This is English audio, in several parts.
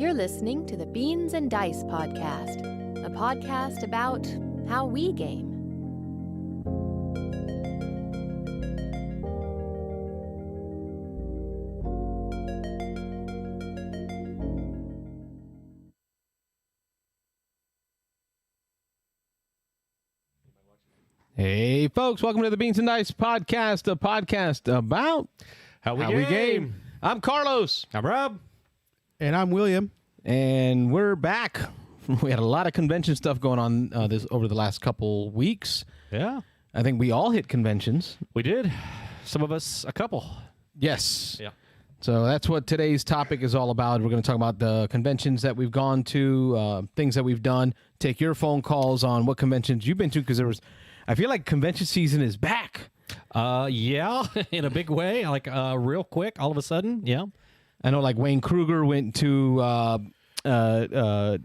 You're listening to the Beans and Dice podcast, a podcast about how we game. Hey, folks, welcome to the Beans and Dice podcast, a podcast about how we game. I'm Carlos. I'm Rob. And I'm William. And we're back. We had a lot of convention stuff going on over the last couple weeks. Yeah. I think we all hit conventions. We did. Some of us, a couple. Yes. Yeah. So that's what today's topic is all about. We're going to talk about the conventions that we've gone to, things that we've done, take your phone calls on what conventions you've been to, because I feel like convention season is back. Yeah, in a big way, like real quick, all of a sudden, yeah. I know, like Wayne Kruger went to, help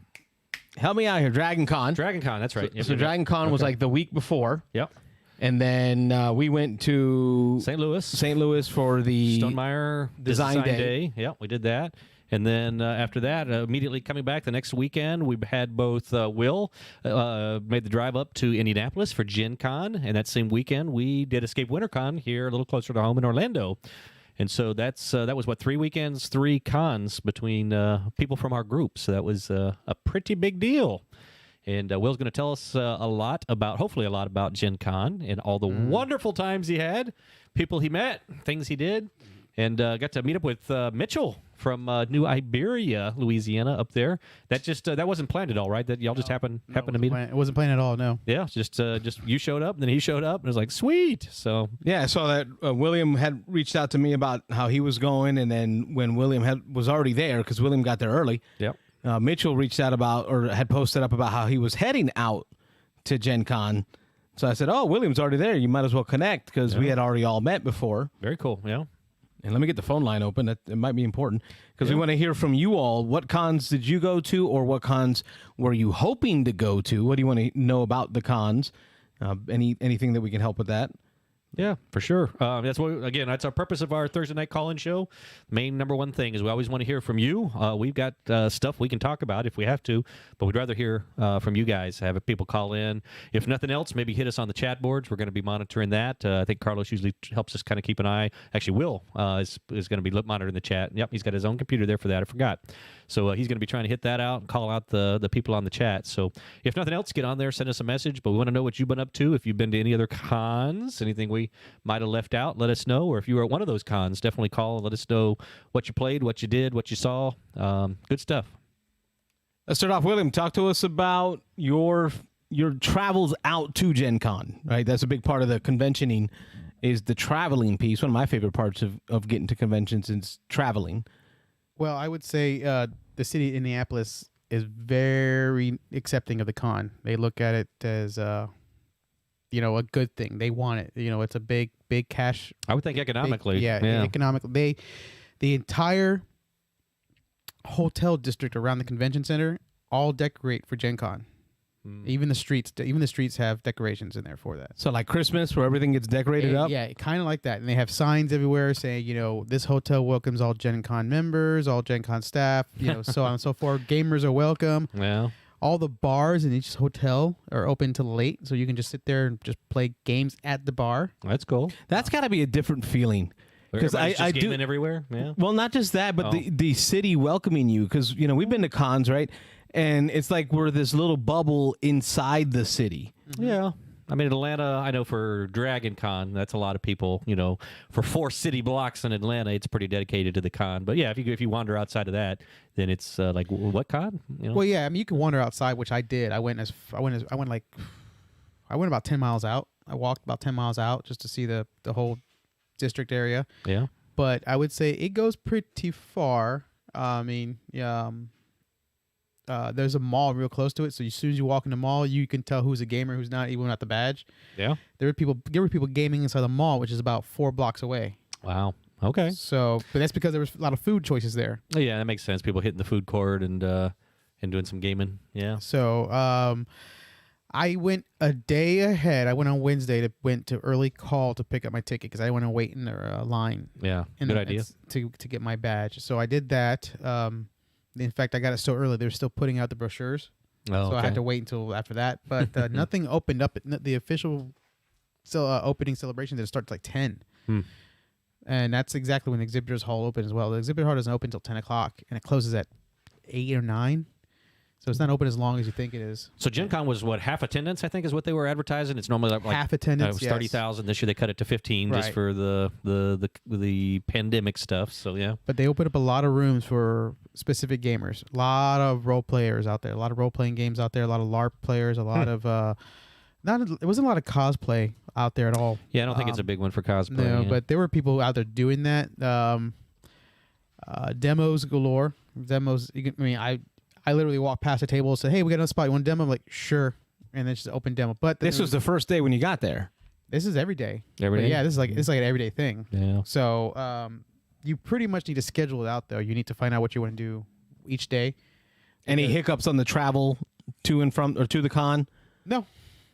me out here, Dragon Con. Dragon Con, that's right. So Dragon Con was like the week before. Yep. And then we went to St. Louis for the Stonemeyer Design Day. Yeah, we did that. And then after that, immediately coming back the next weekend, we had both Will made the drive up to Indianapolis for Gen Con. And that same weekend, we did Escape WinterCon here a little closer to home in Orlando. And so that was, 3 weekends, 3 cons between people from our group. So that was a pretty big deal. And Will's going to tell us hopefully a lot about Gen Con and all the wonderful times he had, people he met, things he did. And got to meet up with Mitchell from New Iberia, Louisiana, up there. That just that wasn't planned at all, right? That y'all just happened to meet him. It wasn't planned at all. No. Yeah, just you showed up, and then he showed up, and it was like sweet. So yeah, I saw that William had reached out to me about how he was going, and then when William was already there, because William got there early. Yep. Mitchell reached out had posted up about how he was heading out to Gen Con. So I said, "Oh, William's already there. You might as well connect because we had already all met before." Very cool. Yeah. And let me get the phone line open. It might be important because we want to hear from you all. What cons did you go to, or what cons were you hoping to go to? What do you want to know about the cons? Anything that we can help with that? Yeah, for sure. That's our purpose of our Thursday night call-in show. Main number one thing is we always want to hear from you. We've got stuff we can talk about if we have to, but we'd rather hear from you guys. Have people call in. If nothing else, maybe hit us on the chat boards. We're going to be monitoring that. I think Carlos usually helps us kind of keep an eye. Actually, Will is going to be monitoring the chat. Yep, he's got his own computer there for that. I forgot. So he's going to be trying to hit that out and call out the people on the chat. So if nothing else, get on there, send us a message. But we want to know what you've been up to. If you've been to any other cons, anything we might have left out, let us know. Or if you were at one of those cons, definitely call and let us know what you played, what you did, what you saw. Good stuff. Let's start off, William. Talk to us about your travels out to Gen Con, right? That's a big part of the conventioning is the traveling piece. One of my favorite parts of getting to conventions is traveling. Well, I would say the city of Indianapolis is very accepting of the con. They look at it as a good thing. They want it. It's a big cash. I would think economically. Economically. The entire hotel district around the convention center all decorate for Gen Con. Even the streets have decorations in there for that. So like Christmas, where everything gets decorated up? Yeah, kind of like that. And they have signs everywhere saying, this hotel welcomes all Gen Con members, all Gen Con staff, so on and so forth. Gamers are welcome. Yeah. All the bars in each hotel are open till late, so you can just sit there and just play games at the bar. That's cool. That's got to be a different feeling. Because I do everywhere. Yeah. Well, not just that, but the city welcoming you. Because we've been to cons, right? And it's like we're this little bubble inside the city. Yeah. I mean, Atlanta, I know for Dragon Con, that's a lot of people, for 4 city blocks in Atlanta, it's pretty dedicated to the con. But yeah, if you wander outside of that, then it's like, what con? Well, yeah, I mean, you can wander outside, which I did. I went about 10 miles out. I walked about 10 miles out just to see the whole district area. Yeah. But I would say it goes pretty far. There's a mall real close to it, so as soon as you walk in the mall, you can tell who's a gamer, who's not, even without the badge. Yeah. There were people gaming inside the mall, which is about 4 blocks away. Wow. Okay. So, but that's because there was a lot of food choices there. Oh, yeah, that makes sense. People hitting the food court and doing some gaming. Yeah. So, I went a day ahead. I went on Wednesday went to early call to pick up my ticket because I didn't want to wait in their line. Yeah. Good idea. To get my badge. So I did that. In fact, I got it so early they were still putting out the brochures, Oh, so I okay. had to wait until after that. But nothing opened up. The official opening celebration didn't start till like 10. And that's exactly when the exhibitors hall open as well. The exhibit hall doesn't open until 10 o'clock, and it closes at 8 or 9. So it's not open as long as you think it is. So Gen Con was what, half attendance, I think is what they were advertising. It's normally like Half attendance, it was 30,000. This year they cut it to 15 just Right. for the pandemic stuff. So yeah. But they opened up a lot of rooms for specific gamers. A lot of role players out there. A lot of role playing games out there. A lot of LARP players. A lot of it wasn't a lot of cosplay out there at all. Yeah, I don't think it's a big one for cosplay. No, yeah. but there were people out there doing that. Demos galore. Demos. I literally walked past the table and said, "Hey, we got another spot. You want a demo?" I'm like, "Sure," and then just open demo. But This was the first day when you got there. this is every day. Every But day? yeah, this is like an everyday thing. Yeah. So you pretty much need to schedule it out though. You need to find out what you want to do each day. Any hiccups on the travel to and from or to the con? No,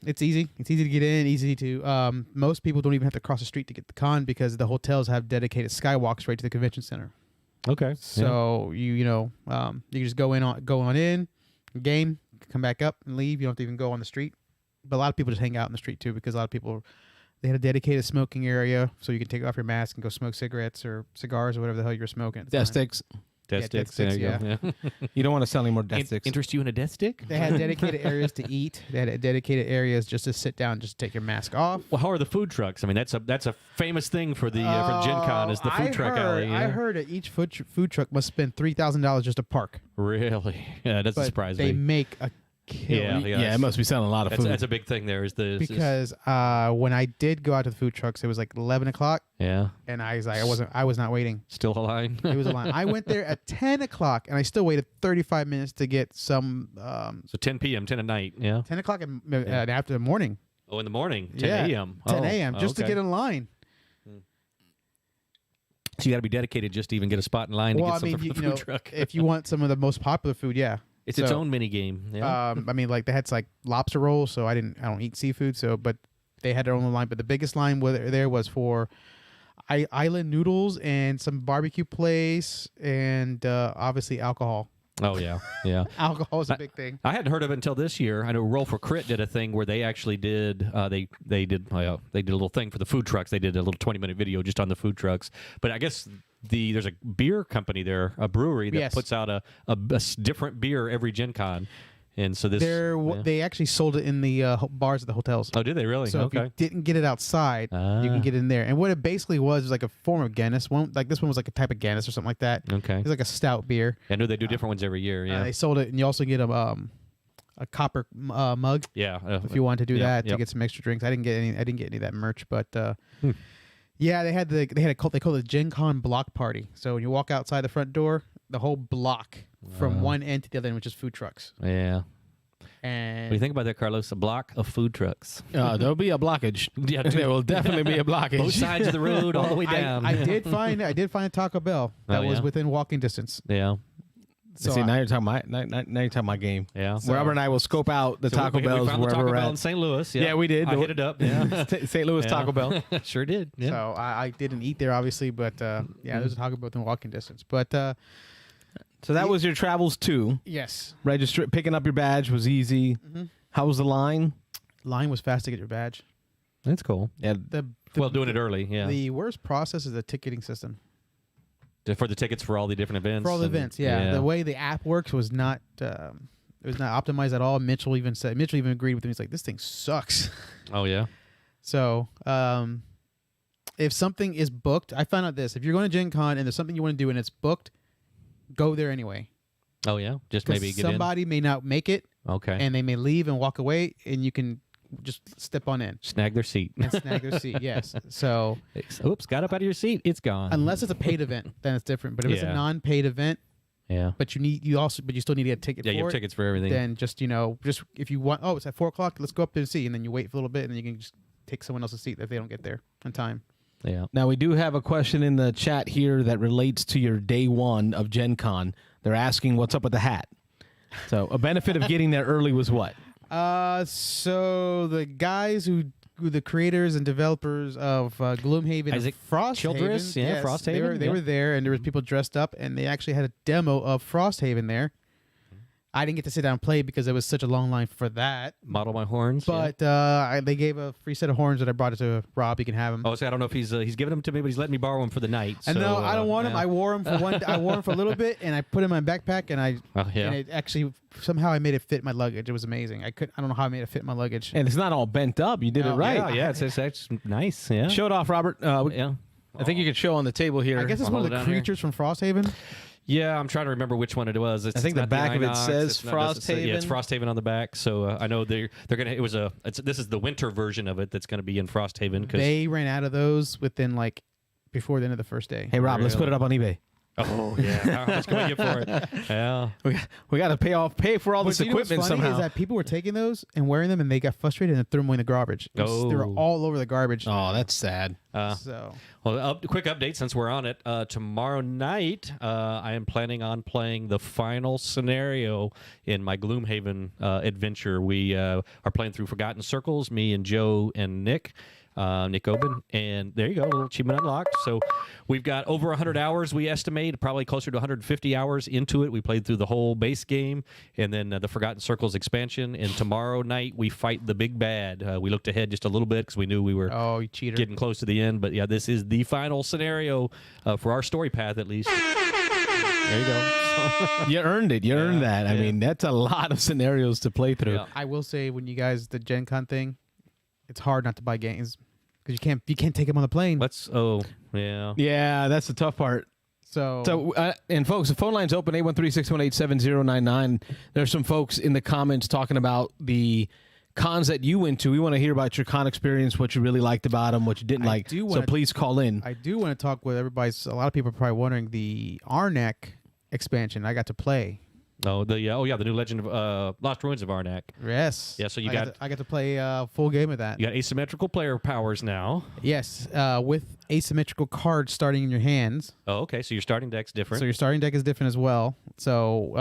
it's easy. It's easy to get in. Easy to. Most people don't even have to cross the street to get the con because the hotels have dedicated skywalks right to the convention center. Okay. So you can just go on in, game, come back up and leave. You don't have to even go on the street. But a lot of people just hang out in the street too because a lot of people they had a dedicated smoking area so you can take off your mask and go smoke cigarettes or cigars or whatever the hell you're smoking. at the Death time. sticks. Death Yeah, sticks. death There you sticks, go. Yeah. You don't want to sell any more death sticks. Interest you in a death stick? They had dedicated areas to eat. They had dedicated areas just to sit down, just take your mask off. Well, how are the food trucks? I mean, that's a famous thing for the for Gen Con is the food truck alley. I Yeah. heard that each food truck must spend $3,000 just to park. Really? Yeah, that doesn't But surprise they me. make a kill. Yeah, it must be selling a lot of food. That's a big thing there. Is the Because when I did go out to the food trucks, it was like 11 o'clock, yeah, and I was like, I was not waiting. still a line. It was a line. I went there at 10 o'clock, and I still waited 35 minutes to get some So 10 p.m., 10 at night. Yeah. 10 o'clock after the morning. Oh, in the morning, 10 Yeah, a.m. 10 Oh, a.m. just to okay. get in line. So you got to be dedicated just to even get a spot in line Well, to I get something mean, from the food truck. if you want some of the most popular food, yeah. It's its So, own mini game. Yeah. I mean, like they had like lobster rolls, so I don't eat seafood, so but they had their own line. But the biggest line there was for island noodles and some barbecue place and obviously alcohol. Oh yeah, yeah. Alcohol is a big thing. I hadn't heard of it until this year. I know Roll for Crit did a thing where they actually did they did a little thing for the food trucks. They did a little 20-minute video just on the food trucks. But I guess there's a beer company there, a brewery that Yes. puts out a different beer every Gen Con. And so this yeah. They actually sold it in the bars at the hotels. Oh, did they really? So if okay. you didn't get it outside, you can get it in there. And what it basically was like a form of Guinness. This one was like a type of Guinness or something like that. Okay. It's like a stout beer. I know they do different ones every year. Yeah. They sold it, and you also get a copper mug yeah. if you want to do that to yep. get some extra drinks. I didn't get any of that merch, but yeah, they had they called it the Gen Con block party. So when you walk outside the front door, the whole block from one end to the other end, which is food trucks. Yeah. And What do you think about that, Carlos? A block of food trucks. There'll be a blockage. Yeah, There will definitely be a blockage. both sides of the road, all the way down. I did find a Taco Bell that Oh, was yeah? within walking distance. Yeah. So See, now you're talking my game. Yeah. Robert and I will scope out the Taco we Bells found the wherever Taco we're Bell at. in St. Louis. Yeah, we did. I hit it up. Yeah. St. Louis Yeah. Taco Bell. Sure did. Yeah. So I didn't eat there, obviously, but there's a Taco Bell within walking distance. But So that was your travels too. yes, Picking up your badge was easy. How was the line? line was fast to get your badge. That's cool. Yeah, Well, doing it early. Yeah. The worst process is the ticketing system. For the tickets for all the different events. For all the and- events, yeah. The way the app works was not optimized at all. Mitchell even agreed with me. He's like, this thing sucks. Oh yeah. So if something is booked, I found out this: if you're going to Gen Con and there's something you want to do and it's booked, go there anyway. Oh yeah. Just 'Cause maybe get somebody may not make it, in. Okay. and they may leave and walk away, and you can just step on in Snag their seat. and snag their seat. Yes. So Oops, got up out of your seat. It's gone. unless it's a paid event, then it's different. But if it's a Yeah. non-paid event, yeah. but you still need to get a ticket Yeah, for you have it, tickets for everything. then just if you want, it's at 4:00, let's go up there and see, and then you wait for a little bit, and then you can just take someone else's seat if they don't get there on time. Yeah. Now, we do have a question in the chat here that relates to your day one of Gen Con. They're asking what's up with the hat. So, a benefit of getting there early was what? So the guys who the creators and developers of Gloomhaven Isaac and Frosthaven. Childress, yeah, Frosthaven, They were there, and there was people dressed up, and they actually had a demo of Frosthaven there. I didn't get to sit down and play because it was such a long line for that. Model my horns. But they gave a free set of horns that I brought it to Rob. You can have them. Oh, so I don't know if he's giving them to me, but he's letting me borrow them for the night. So, And no, I don't want them. I wore them for I wore them for a little bit, and I put them in my backpack, and and it actually somehow I made it fit my luggage. It was amazing. I don't know how I made it fit my luggage. And it's not all bent up. You did it right. Yeah, it's nice. Yeah. Show it off, Robert. Yeah. I think you could show on the table here. I guess it's I'll one hold of it the down here. creatures from Frosthaven. Yeah, I'm trying to remember which one it was. It's I think the not back of it Inox, says it's not- Frosthaven. Yeah, it's Frosthaven on the back. So I know they're gonna. This is the winter version of it that's gonna be in Frosthaven because They ran out of those within before the end of the first day. Hey, Rob, let's put it up on eBay. Oh yeah, how much can we get for it? Yeah. We got to pay for all this You know what's equipment funny somehow. is that people were taking those and wearing them, and they got frustrated and threw them away in the garbage. They were Oh. all over the garbage. Oh, that's sad. So Well, quick update since we're on it. Tomorrow night, I am planning on playing the final scenario in my Gloomhaven adventure. We are playing through Forgotten Circles, me and Joe and Nick. Nick Oben, and there you go, a little achievement unlocked. So we've got over 100 hours, we estimate, probably closer to 150 hours into it. We played through the whole base game and then the Forgotten Circles expansion, and tomorrow night we fight the big bad. We looked ahead just a little bit because we knew we were you cheater. getting close to the end, but yeah, this is the final scenario for our story path, at least. There you go. You earned it. You earned that. I yeah. mean, that's a lot of scenarios to play through. Yeah. I will say when you guys the Gen Con thing, it's hard not to buy games because you can't take them on the plane. Yeah, that's the tough part. So And folks, the phone line's open, 813-618-7099. There's some folks in the comments talking about the cons that you went to. We want to hear about your con experience, what you really liked about them, what you didn't like. So please call in. I do want to talk with everybody. A lot of people are probably wondering the Arnak expansion I got to play. Oh, the new Legend of Lost Ruins of Arnak. Yes. Yeah, so I got to play a full game of that. You got asymmetrical player powers now. Yes, with asymmetrical cards starting in your hands. Oh, okay. So your starting deck's different. So your starting deck is different as well. So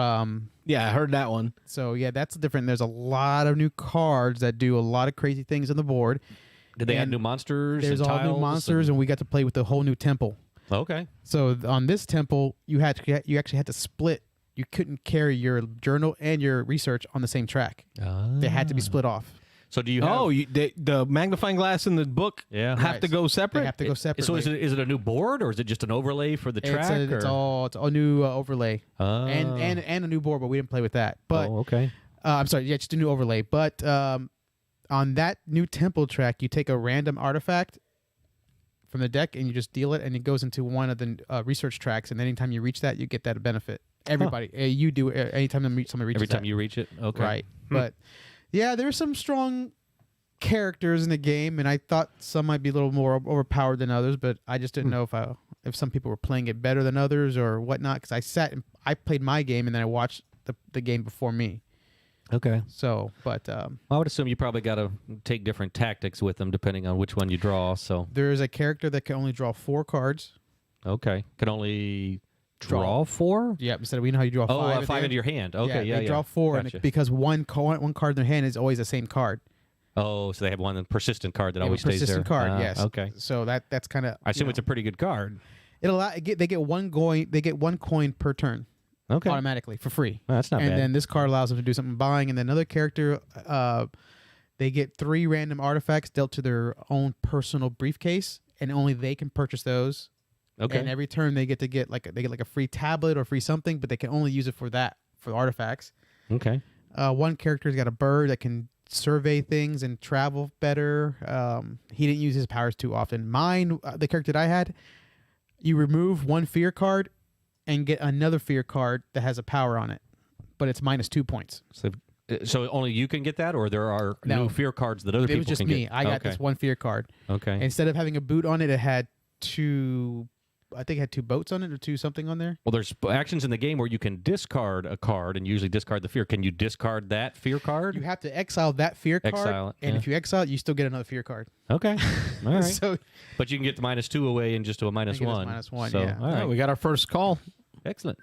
Yeah, I heard that one. So yeah, that's different. There's a lot of new cards that do a lot of crazy things on the board. Did they add new monsters? There's and all tiles new monsters, and we got to play with the whole new temple. Okay. So on this temple, you actually had to split. You couldn't carry your journal and your research on the same track. They had to be split off. So do you have... the magnifying glass and the book have to go separate? They have to go separately. So is it a new board, or is it just an overlay for the track? It's all new overlay and a new board, but we didn't play with that. But okay. I'm sorry, yeah, just a new overlay. But on that new temple track, you take a random artifact from the deck and you just deal it, and it goes into one of the research tracks. And anytime you reach that, you get that benefit. Everybody, you do it anytime somebody reaches. Every time that. you reach it, okay, right? But yeah, there's some strong characters in the game, and I thought some might be a little more overpowered than others. But I just didn't know if some people were playing it better than others or whatnot. Because I sat and I played my game, and then I watched the game before me. Okay. So, but I would assume you probably got to take different tactics with them depending on which one you draw. So there is a character that can only draw 4 cards. Okay, can only draw 4. Yeah, instead of, you know how you draw 5. Oh, at 5 the into your hand. Okay, yeah, they draw 4, Gotcha. and because one card in their hand is always the same card. Oh, so they have one persistent card that They have always a stays there. persistent card, yes. Okay. So that's kind of. I assume it's a pretty good card. They get one coin. They get 1 coin per turn. Okay. Automatically for free. Well, that's not and bad. then this card allows them to do something buying, and then another character, they get 3 random artifacts dealt to their own personal briefcase, and only they can purchase those. Okay. And every turn they get like a free tablet or free something, but they can only use it for artifacts. Okay. One character's got a bird that can survey things and travel better. He didn't use his powers too often. Mine, the character that I had, you remove 1 fear card and get another fear card that has a power on it, but it's -2 points. So only you can get that, or there are new fear cards that other people can get? It was just me. I got this 1 fear card. Okay. Instead of having a boot on it, it had 2... I think it had 2 boats on it or 2 something on there. Well, there's actions in the game where you can discard a card and usually discard the fear. Can you discard that fear card? You have to exile that fear card, Exile it, and yeah. if you exile it, you still get another fear card. Okay. All right. So But you can get the -2 away and just do a -1. -1, So, yeah. All right. We got our first call. Excellent.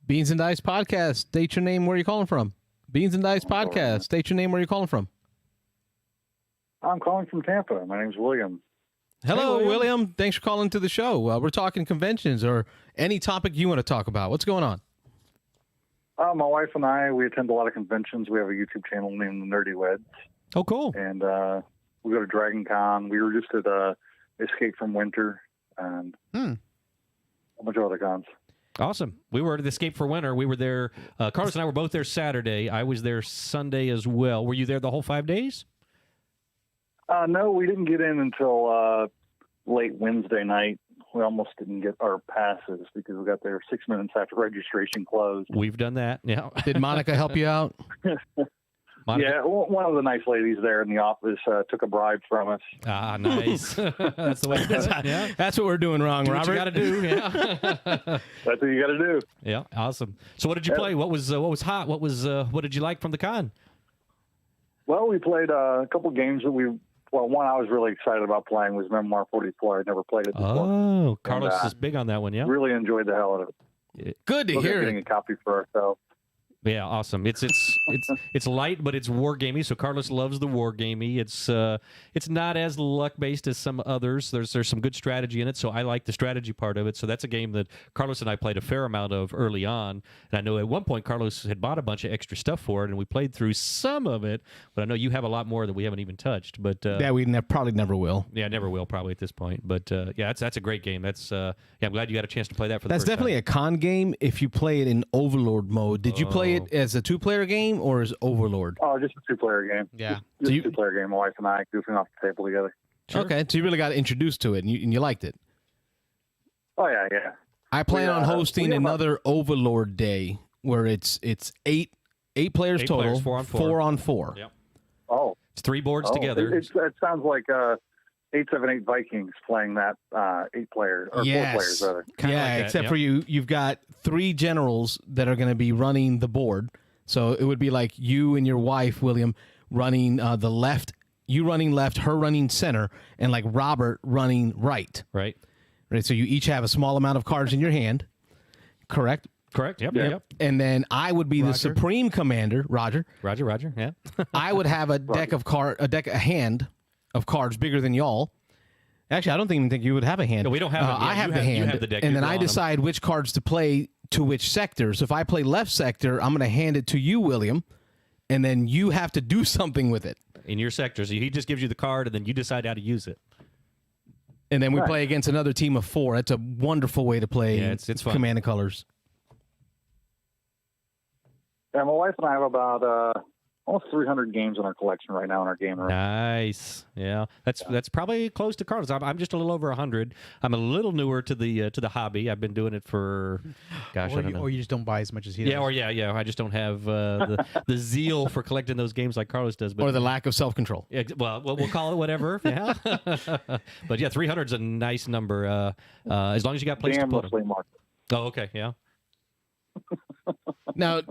Beans and Dice Podcast. State your name. Where you calling from? Beans and Dice Podcast. State your name. Where you calling from? I'm calling from Tampa. My name's William. Hello, Hey, William. William. Thanks for calling to the show. We're talking conventions or any topic you want to talk about. What's going on? My wife and I, we attend a lot of conventions. We have a YouTube channel named The Nerdy Weds, Oh, cool. and we go to Dragon Con. We were just at Escape from Winter and a bunch of other cons. Awesome. We were at Escape for Winter. We were there. Carlos and I were both there Saturday. I was there Sunday as well. Were you there the whole 5 days? No, we didn't get in until late Wednesday night. We almost didn't get our passes because we got there 6 minutes after registration closed. We've done that. Yeah. Did Monica help you out? Monica? Yeah, one of the nice ladies there in the office took a bribe from us. Ah, nice. That's the way to do it. Yeah. That's what we're doing wrong, Do what you Robert. got to do. Yeah. That's what you got to do. Yeah. Awesome. So, what did you play? What was hot? What did you like from the con? Well, we played a couple games that one I was really excited about playing was Memoir 44. I'd never played it before. Oh, Carlos And, is big on that one. Yeah. Really enjoyed the hell out of it. Good to Looking at hear getting it. a copy for ourselves. Yeah, awesome. It's light, but it's war gamey. So Carlos loves the war gamey. It's not as luck based as some others. There's some good strategy in it. So I like the strategy part of it. So that's a game that Carlos and I played a fair amount of early on. And I know at one point Carlos had bought a bunch of extra stuff for it, and we played through some of it. But I know you have a lot more that we haven't even touched. But That we probably never will. yeah, never will probably at this point. But yeah, that's a great game. I'm glad you got a chance to play that for the That's first definitely time. a con game if you play it in Overlord mode. Did you play it as a two-player game or as Overlord? Oh, just a two-player game. Yeah. Just So you- a two-player game. My wife and I goofing off the table together. Sure. Okay, so you really got introduced to it and you liked it. Oh, yeah. I plan on hosting we have another Overlord day where it's eight players Eight total, players, 4 on 4. 4 on 4. Yep. Oh. It's 3 boards Oh, together. It sounds like 878 Vikings playing that 8 players, or 4 players, rather. Kinda Yeah, like that, except yep. for you've got 3 generals that are going to be running the board. So it would be like you and your wife, William, running the left, you running left, her running center, and like Robert running right. Right. Right. So you each have a small amount of cards in your hand. Correct. Correct. Yep. Yeah. Yep. And then I would be the Roger. supreme commander, Roger. Roger. Yeah. I would have a hand of cards bigger than y'all. Actually, I don't even think you would have a hand. No, we don't have it. Yeah, I have you the have- you hand, have the deck. and You're then I drawing 'em. decide which cards to play to which sector. So if I play left sector, I'm going to hand it to you, William, and then you have to do something with it. In your sector. So he just gives you the card, and then you decide how to use it. And then we Right. play against another team of 4. That's a wonderful way to play Yeah, it's fun. Command and Colors. Yeah, my wife and I have about almost 300 games in our collection right now in our game room. Nice. Yeah. That's probably close to cards. I'm just a little over 100. I'm a little newer to the hobby. I've been doing it for, gosh, I don't know. Or you just don't buy as much as he Yeah, does. or yeah. I just don't have the zeal for collecting those games like Carlos does. But Or the lack of self-control. yeah, well, we'll call it whatever. Yeah. But yeah, 300 is a nice number. As long as you got place to put Damn them. market. Oh, okay. Yeah. Now,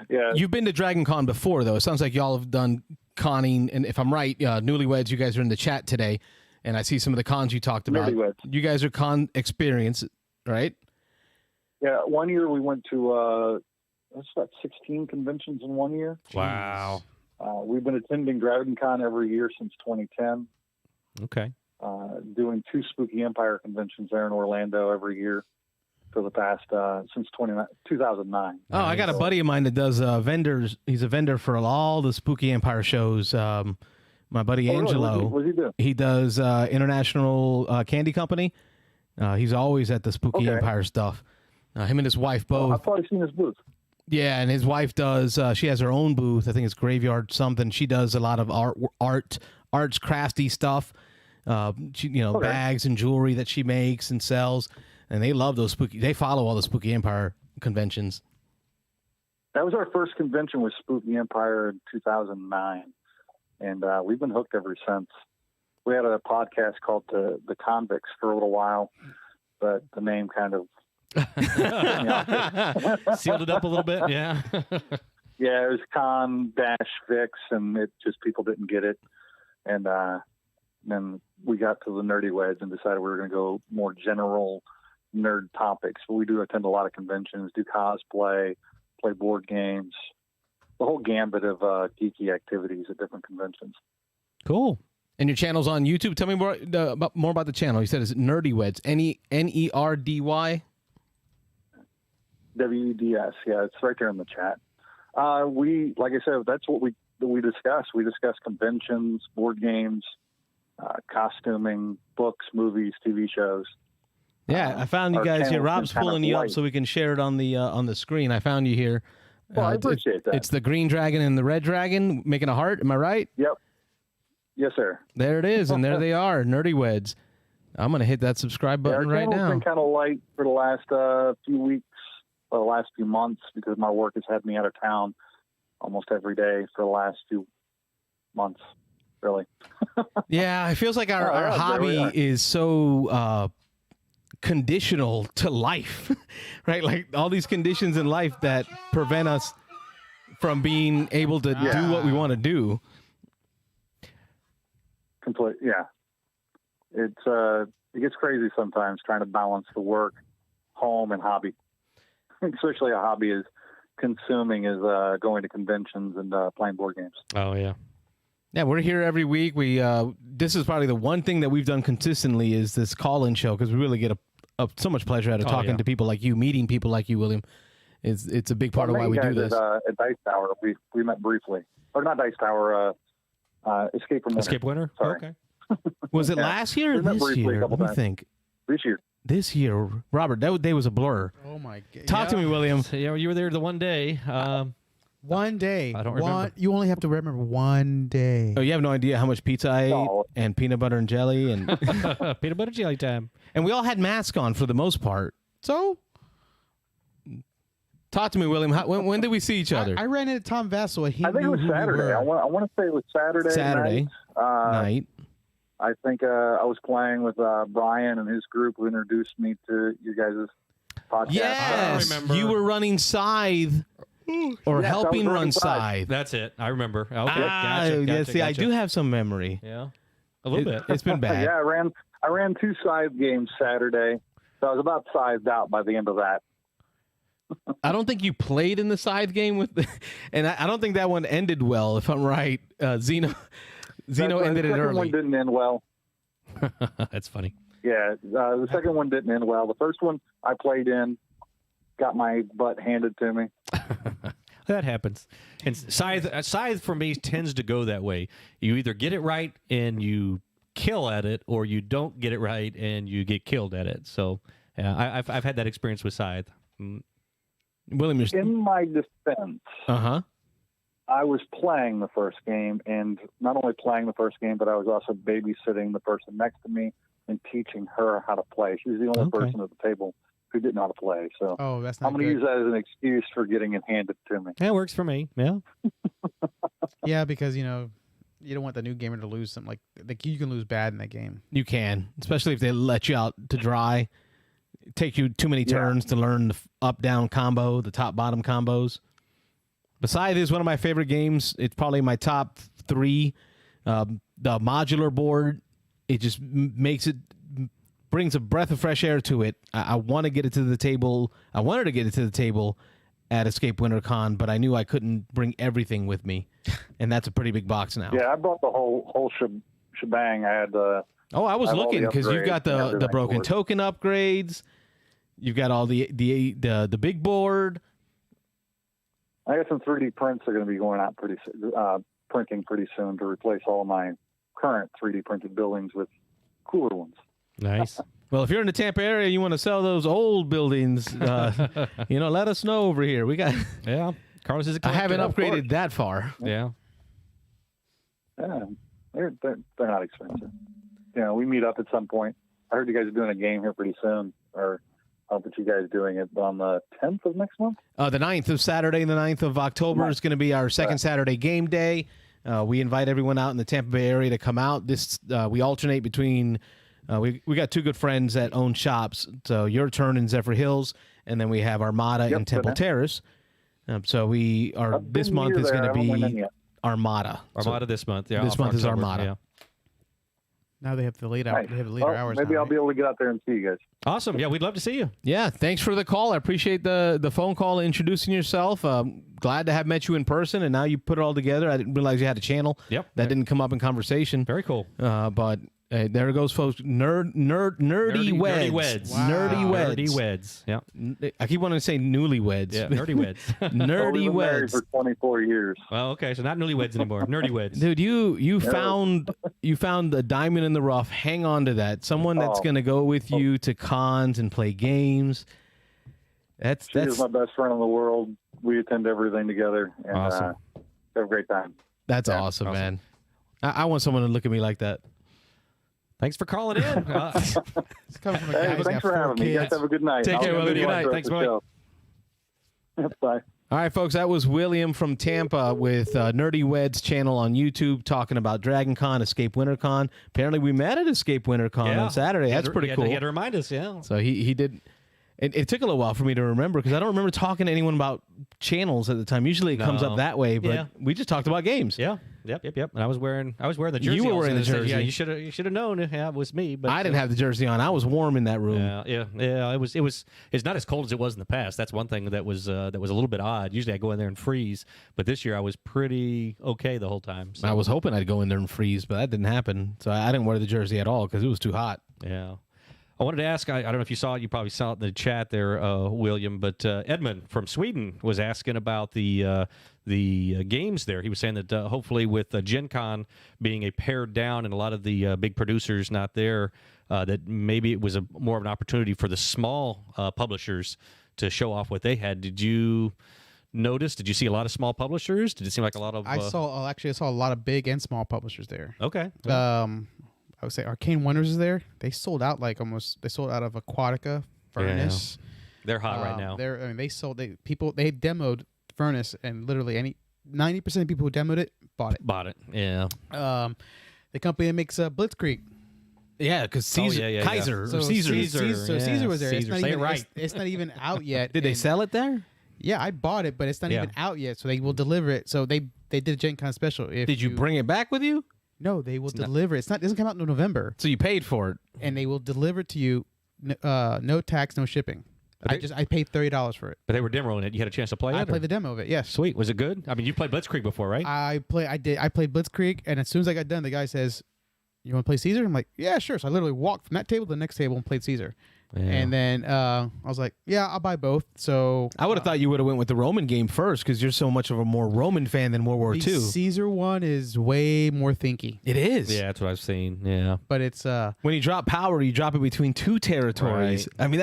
Yeah. you've been to Dragon Con before, though. It sounds like y'all have done conning. And if I'm right, newlyweds, you guys are in the chat today. And I see some of the cons you talked about. Newlyweds. You guys are con experienced, right? Yeah, one year we went to, what's that, 16 conventions in 1 year. Wow. We've been attending Dragon Con every year since 2010, Okay. doing 2 Spooky Empire conventions there in Orlando every year for the past, since 2009. Oh, I got a buddy of mine that does vendors. He's a vendor for all the Spooky Empire shows. My buddy Oh, really? Angelo. What does he do? He does International Candy Company. He's always at the Spooky Okay. Empire stuff. Him and his wife both. I've probably seen his booth. Yeah, and his wife does. She has her own booth. I think it's Graveyard something. She does a lot of arts, crafty stuff. She, Okay. bags and jewelry that she makes and sells. And they love those spooky. They follow all the Spooky Empire conventions. That was our first convention with Spooky Empire in 2009, and we've been hooked ever since. We had a podcast called the Convicts for a little while, but the name kind of Sealed it up a little bit. Yeah. it was Con-Vix, and it just people didn't get it, and then we got to the Nerdy Weds and decided we were going to go more general nerd topics. But we do attend a lot of conventions, do cosplay, play board games, the whole gambit of geeky activities at different conventions. Cool. And your channel's on YouTube. Tell me more about the channel. You said it's Nerdy Weds. Nerdy. WEDS. Yeah, it's right there in the chat. Like I said, that's what we discuss. We discuss conventions, board games, costuming, books, movies, TV shows. Yeah, I found you guys here. Rob's pulling you up so we can share it on the screen. I found you here. Well, I appreciate that. It's the green dragon and the red dragon making a heart. Am I right? Yep. Yes, sir. There it is, and there they are, Nerdy Weds. I'm going to hit that subscribe button right now. It's been kind of light for the last few weeks, or the last few months, because my work has had me out of town almost every day for the last few months, really. Yeah, it feels like our hobby is so conditional to life, right? Like all these conditions in life that prevent us from being able to do what we want to do. Yeah. It gets crazy sometimes trying to balance the work, home, and hobby. Especially a hobby as consuming as going to conventions and playing board games. Oh, yeah. Yeah, we're here every week. We this is probably the one thing that we've done consistently is this call-in show, because we really get so much pleasure out of talking to people like you, meeting people like you, William. It's a big part of why we do this. At Dice Tower, we met briefly. Or not Dice Tower, Escape from Winter. Escape Winter? Sorry. Okay. Was it last year or this year? Let me think. This year. This year. Robert, that day was a blur. Oh, my God. Talk to me, William. So, yeah, you were there the one day. One day. I don't remember. You only have to remember one day. Oh, you have no idea how much pizza I ate and peanut butter and jelly and Peanut butter jelly time. And we all had masks on for the most part. So, talk to me, William. When did we see each other? I ran into Tom Vessel. And he I think it was knew who we Saturday. were. I want to say it was Saturday night. I think I was playing with Brian and his group who introduced me to you guys' podcast. Yes, I remember. you were running Scythe or Yes, helping I was run running Scythe. That's it. I remember. Okay, Yeah, see, I do have some memory. Yeah, a little bit. It's been bad. Yeah, I ran 2 Scythe games Saturday, so I was about Scythed out by the end of that. I don't think you played in the Scythe game and I don't think that one ended well, if I'm right. Zeno ended it early. The second one didn't end well. That's funny. Yeah, the second one didn't end well. The first one I played in, got my butt handed to me. That happens. And Scythe for me tends to go that way. You either get it right and you kill at it, or you don't get it right and you get killed at it. So yeah, I've had that experience with Scythe. William, in my defense, I was playing the first game, and not only playing the first game, but I was also babysitting the person next to me and teaching her how to play. She was the only person at the table who didn't know how to play. So that's not I'm going to use that as an excuse for getting it handed to me. That works for me. Yeah. Yeah, because, you don't want the new gamer to lose something like you can lose bad in that game. You can, especially if they let you out to dry. It take you too many turns to learn the up-down combo, the top-bottom combos. Scythe is one of my favorite games. It's probably my top 3. The modular board, it just brings a breath of fresh air to it. I want to get it to the table. I wanted to get it to the table at Escape WinterCon, but I knew I couldn't bring everything with me, and that's a pretty big box now. Yeah, I brought the whole shebang. I had I was looking because you've got the broken token upgrades. You've got all the big board. I got some 3D prints that are going to be going out printing pretty soon to replace all my current 3D printed buildings with cooler ones. Nice. Well, if you're in the Tampa area, you want to sell those old buildings, let us know over here. We got. Yeah, Carlos is a collector. I haven't upgraded that far. Yeah. Yeah, they're not expensive. We meet up at some point. I heard you guys are doing a game here pretty soon, or I hope that you guys are doing it on the 10th of next month. The 9th of Saturday, the 9th of October is going to be our second Saturday game day. We invite everyone out in the Tampa Bay area to come out. We alternate between. We got 2 good friends that own shops. So Your Turn in Zephyr Hills, and then we have Armada in Temple Terrace. So we are. This month is going to be Armada. Armada this month. Yeah, this month is October, Armada. Now they have the late hour. Nice. They have the later Well, hours. maybe now, I'll right? be able to get out there and see you guys. Awesome. Yeah, we'd love to see you. Yeah, thanks for the call. I appreciate the phone call, introducing yourself. Glad to have met you in person, and now you put it all together. I didn't realize you had a channel. Yep. That didn't come up in conversation. Very cool. But there it goes, folks. Nerdy weds. Nerdy weds. Wow. Nerdy weds. Nerdy weds. Yeah. I keep wanting to say newlyweds. Yeah. Nerdy weds. Well, Nerdy we've been married weds. for 24 years. Well, okay. So not newlyweds anymore. Nerdy weds. Dude, you found a diamond in the rough. Hang on to that. Someone that's Oh. gonna go with you to cons and play games. That's She is my best friend in the world. We attend everything together and Awesome. have a great time. that's Yeah. awesome, man. I want someone to look at me like that. Thanks for calling in. It's coming from a guy Hey, who's thanks got for 4 having me. You guys kids. have a good night. Take care, I'll Willie. be Good watching night. the Thanks, rest of the show. Bye. All right, folks, that was William from Tampa with Nerdy Weds channel on YouTube talking about Dragon Con, Escape WinterCon. Apparently, we met at Escape WinterCon on Saturday. That's pretty cool. He had to remind us, yeah. So he did. It took a little while for me to remember because I don't remember talking to anyone about channels at the time. Usually it comes No. up that way, but Yeah. we just talked about games. Yeah. Yep. And I was wearing the jersey. You were also. wearing the They said, jersey. Yeah, you should have known. Yeah, it was me. But I didn't have the jersey on. I was warm in that room. Yeah. It's not as cold as it was in the past. That's one thing that was a little bit odd. Usually I go in there and freeze, but this year I was pretty okay the whole time. So, I was hoping I'd go in there and freeze, but that didn't happen. So I didn't wear the jersey at all because it was too hot. yeah. I wanted to ask, I don't know if you saw it, you probably saw it in the chat there, William, but Edmund from Sweden was asking about the games there. He was saying that hopefully with Gen Con being a pared down and a lot of the big producers not there, that maybe it was more of an opportunity for the small publishers to show off what they had. Did you notice? Did you see a lot of small publishers? Did it seem like a lot of... I saw a lot of big and small publishers there. Okay. I would say Arcane Wonders is there. They sold out they sold out of Aquatica, Furnace. They're hot right now. They demoed Furnace, and literally 90% of people who demoed it bought it. Bought it. Yeah. The company that makes Blitzkrieg. Yeah, because Caesar, yeah. Kaiser, or So Caesar. Caesar was there. Caesar. Say it right. It's not even out yet. Did they and- sell it there? Yeah, I bought it, but it's not Yeah. even out yet. So they will deliver it. So they did a Gen Con special. If Did you bring it back with you? No, they will deliver it. It doesn't come out until November, So you paid for it. and they will deliver it to you, no tax, no shipping. I paid $30 for it. But they were demoing it. You had a chance to play it? I or- played the demo of it. Yes. Sweet. Was it good? I mean, you played Blitzkrieg before, right? I played Blitzkrieg, and as soon as I got done, the guy says, "You want to play Caesar?" I'm like, "Yeah, sure." So I literally walked from that table to the next table and played Caesar. Yeah. And then I was like, "Yeah, I'll buy both." So I would have thought you would have went with the Roman game first because you're so much of a more Roman fan than World War the II. Caesar one is way more thinky, It is. Yeah, that's what I've seen. Yeah. but it's When you drop power, you drop it between two territories. Right. I mean,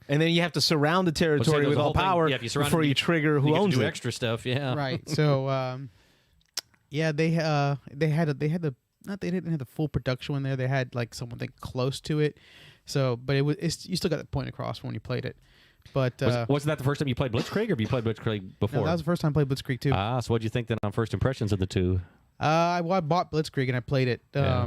and then you have to surround the territory there's with a all whole thing- power yeah, if you surround before it, you trigger who you get to owns do it. extra stuff. Yeah. right. So yeah, they didn't have the full production one there. They had like something close to it. So, but you still got the point across when you played it. But Wasn't that the first time you played Blitzkrieg, or have you played Blitzkrieg before? no, that was the first time I played Blitzkrieg too. So what did you think then on first impressions of the two? I bought Blitzkrieg and I played it. Yeah.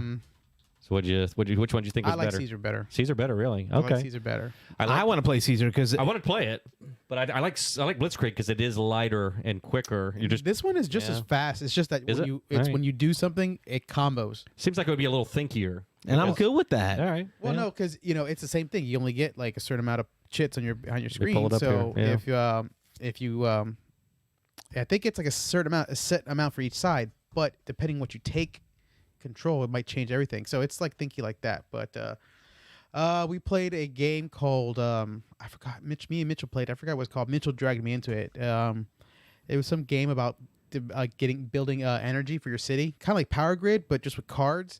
So which one do you think was I like better? Caesar better. Caesar better, really? I Okay. like Caesar better. I want to play Caesar because I want to play it, but I like Blitzkrieg because it is lighter and quicker. You just This one is just Yeah. as fast. It's just that Is when it? you Alright. when you do something, it combos. seems like it would be a little thinkier. and I'm Because- good with that. All right. Well, yeah. no, because it's the same thing. You only get like a certain amount of chits on your behind your screen. pull it up So here, yeah. if you I think it's like a set amount for each side. But depending what you take control, it might change everything. So it's like thinky like that. But we played a game called I forgot. Me and Mitchell played. I forgot what it's called. Mitchell dragged me into it. It was some game about building energy for your city, kind of like Power Grid, but just with cards.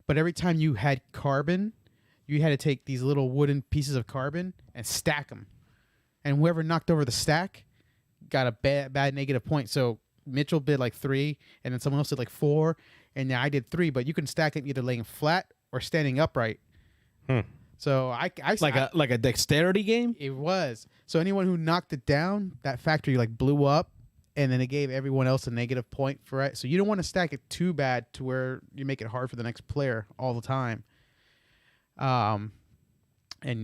But every time you had carbon, you had to take these little wooden pieces of carbon and stack them. And whoever knocked over the stack got a bad negative point. So Mitchell did like 3, and then someone else did like 4, and then I did 3. But you can stack it either laying flat or standing upright. So I Like a dexterity game. it was. So anyone who knocked it down, that factory like blew up, and then it gave everyone else a negative point for it. So you don't want to stack it too bad to where you make it hard for the next player all the time. And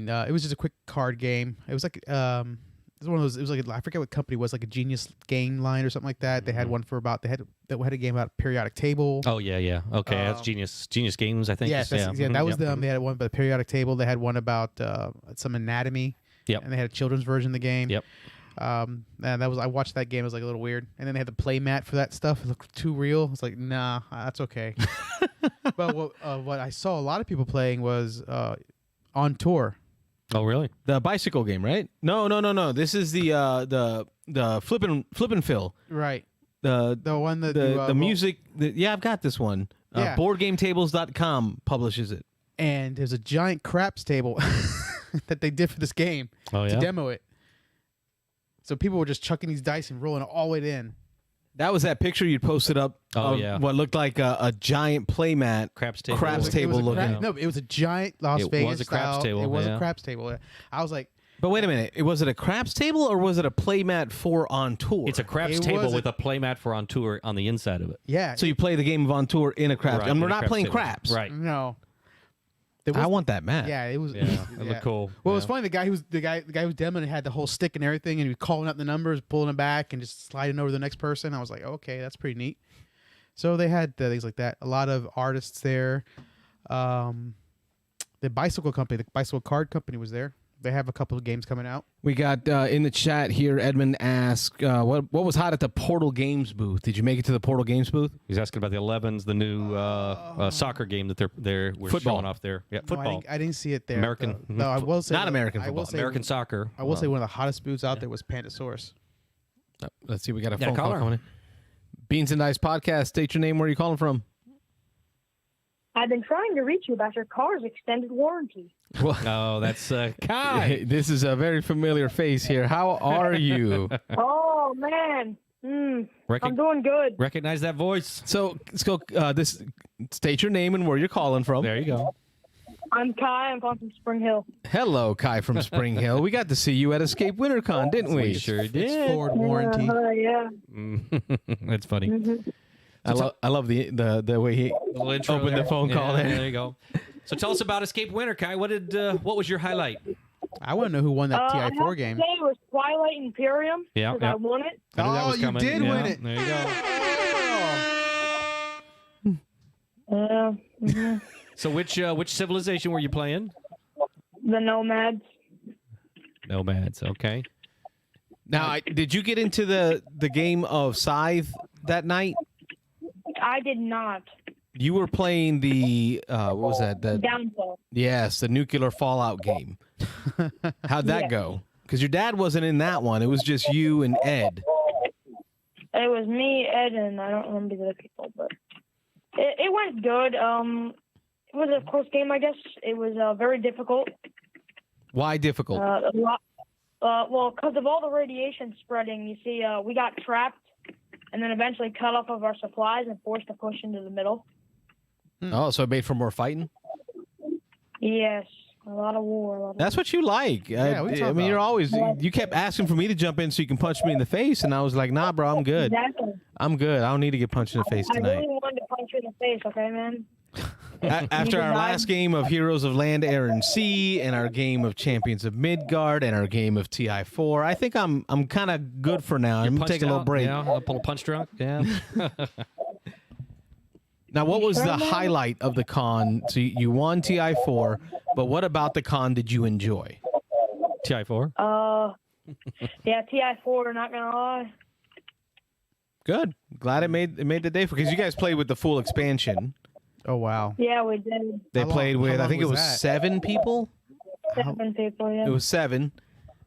it was just a quick card game. It was like the was one of those. It was like I forget what company it was, like a Genius Game Line or something like that. They had one for about they had a game about periodic table. Oh yeah. Okay, that's Genius Games, I think. Yes, that was them. They had one about the periodic table. They had one about some anatomy. Yep. And they had a children's version of the game. Yep. And that was I watched that game. It was like a little weird. And then they had the play mat for that stuff. It looked too real. It's like, nah, that's okay. But what I saw a lot of people playing was On Tour. Oh really? The bicycle game, right? No. This is the flippin' fill. Right. The one that the music. I've got this one. Yeah. BoardGameTables.com publishes it. And there's a giant craps table that they did for this game to demo it. So people were just chucking these dice and rolling it all the way in. That was that picture you'd posted up. Oh, of yeah. what looked like a giant playmat. Craps table. Craps table looking. No, it was a giant Las It Vegas was a craps style. table, It was yeah. a craps table. I was like, But wait a minute. Was it a craps table or was it a playmat for On Tour? It's a craps It table was with a playmat for On Tour on the inside of it. yeah. So you play the game of On Tour in a craps. Right, and we're in a not craps playing table. craps. Right. No. I want that mat. Yeah, it was. Yeah, that looked cool. Well, it was Yeah. funny. The guy who was demoing it had the whole stick and everything, and he was calling out the numbers, pulling them back, and just sliding over to the next person. I was like, okay, that's pretty neat. So they had things like that. A lot of artists there. The bicycle company, the bicycle card company, was there. They have a couple of games coming out. We got in the chat here. Edmund asked, "What was hot at the Portal Games booth? Did you make it to the Portal Games booth?" He's asking about the 11s, the new soccer game that we're Football. showing off there. Yeah, No, football. I didn't see it there. American. No, I will say Not American I will football. say, American soccer. I will say one of the hottest booths out there was Pandasaurus. Let's see. We got a Yeah, phone call caller. coming in. Beans and Dice podcast. State your name. Where are you calling from? I've been trying to reach you about your car's extended warranty. Oh, that's Kai. This is a very familiar face here. How are you? Oh, man. I'm doing good. Recognize that voice. So state your name and where you're calling from. There you go. I'm Kai. I'm calling from Spring Hill. Hello, Kai from Spring Hill. We got to see you at Escape WinterCon, didn't we? We sure It's did. Ford warranty. Yeah. That's funny. I love the way he Little intro opened there. the phone call there. There you go. So tell us about Escape Winter, Kai. What was your highlight? I want to know who won that I have TI4 to game. say it was Twilight Imperium. Yeah, 'cause yeah. I won it. I knew that Oh, was you coming. did Yeah, win it. There you go. So which civilization were you playing? The Nomads. Nomads. Okay. Now, did you get into the game of Scythe that night? I did not. You were playing the what was that? Downfall. Yes, the nuclear fallout game. How'd that Yeah. go? Because your dad wasn't in that one. It was just you and Ed. It was me, Ed, and I don't remember the other people, but it went good. It was a close game, I guess. It was very difficult. Why difficult? A lot. Well, because of all the radiation spreading, you see, we got trapped and then eventually cut off of our supplies and forced to push into the middle. Oh, so it made for more fighting? Yes, a lot of war. That's what you like. Yeah, we talk you're about- always, you kept asking for me to jump in so you can punch me in the face, and I was like, nah, bro, I'm good. Exactly. I'm good. I don't need to get punched in the face I tonight. really wanted to punch you in the face, okay, man? After our did not- last game of Heroes of Land, Air, and Sea, and our game of Champions of Midgard, and our game of TI4, I think I'm kind of good for now. I'm Punched taking a little out? break. Yeah, a little punch drunk. Yeah. Now, what was the highlight of the con? So you won TI4, but what about the con did you enjoy? TI4. Yeah, TI4, not gonna lie. Good. Glad it made the day for because you guys played with the full expansion. Oh wow. Yeah, we did. They How long- played how with I long think it was was that? 7 people. 7 people, yeah. It was 7.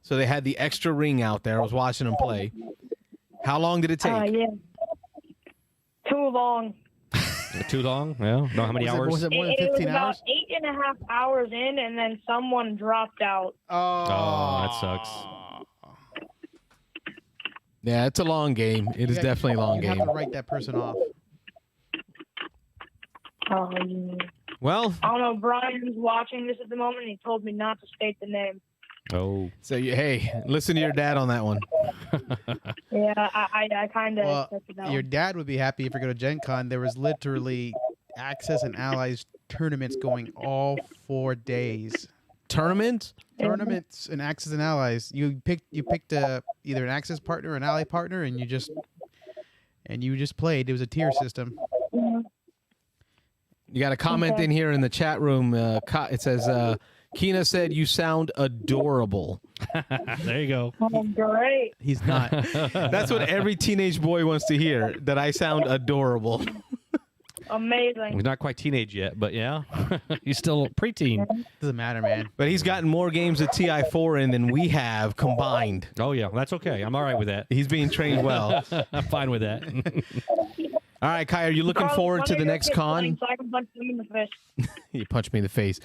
So they had the extra ring out there. I was watching them play. How long did it take? Yeah. Too long. Too long? Yeah. Know how many hours? Was it more than It was 15 about hours? 8.5 hours in, and then someone dropped out. Oh, that sucks. Yeah, it's a long game. It is definitely a long You game. have to write that person off. Well, I don't know. Brian's watching this at the moment. And he told me not to state the name. Oh. so hey, listen to your dad on that one. Yeah, I kind of Well, expected that. your one. dad would be happy if you go to Gen Con. There was literally Access and Allies tournaments going all 4 days. tournament. Tournaments and Axis and Allies. You picked either an Axis partner or an ally partner, and you just played. It was a tier system. You got a comment in here in the chat room. It says, Keena said, you sound adorable. There you go. Oh, great. He's not. That's what every teenage boy wants to hear, that I sound adorable. Amazing. He's not quite teenage yet, but yeah. He's still preteen. Doesn't matter, man. But he's gotten more games of TI4 in than we have combined. Oh, yeah. That's okay. I'm all right with that. He's being trained well. I'm fine with that. All right, Kai, are you looking forward to the next con? So I can punch them in the face. You punched me in the face.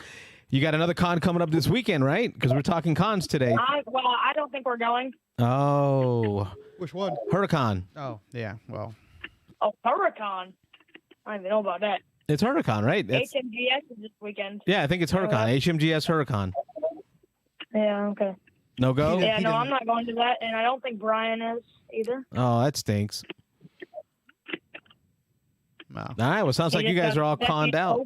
You got another con coming up this weekend, right? Because we're talking cons today. I don't think we're going. Oh. Which one? Huracan. Oh, yeah. Well, Oh, Huracan. I don't even know about that. It's Huracan, right? HMGS is this weekend. Yeah, I think it's Huracan. HMGS Huracan. Yeah, okay. No go? Yeah, no, I'm not going to that, and I don't think Brian is either. Oh, that stinks. wow. All right, well, sounds like you guys are all conned out.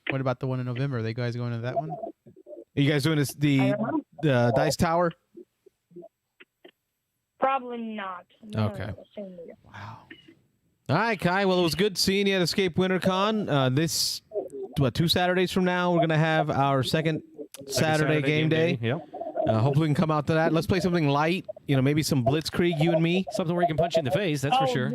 What about the one in November? Are they guys going to that one? Are you guys doing this, I don't know. the Dice Tower? Probably not. No, Okay. Wow. All right, Kai. Well, it was good seeing you at Escape WinterCon. This, 2 Saturdays from now, we're going to have our second Saturday game day. Yep. Hopefully we can come out to that. Let's play something light. Maybe some Blitzkrieg, you and me. Something where you can punch you in the face, that's for sure.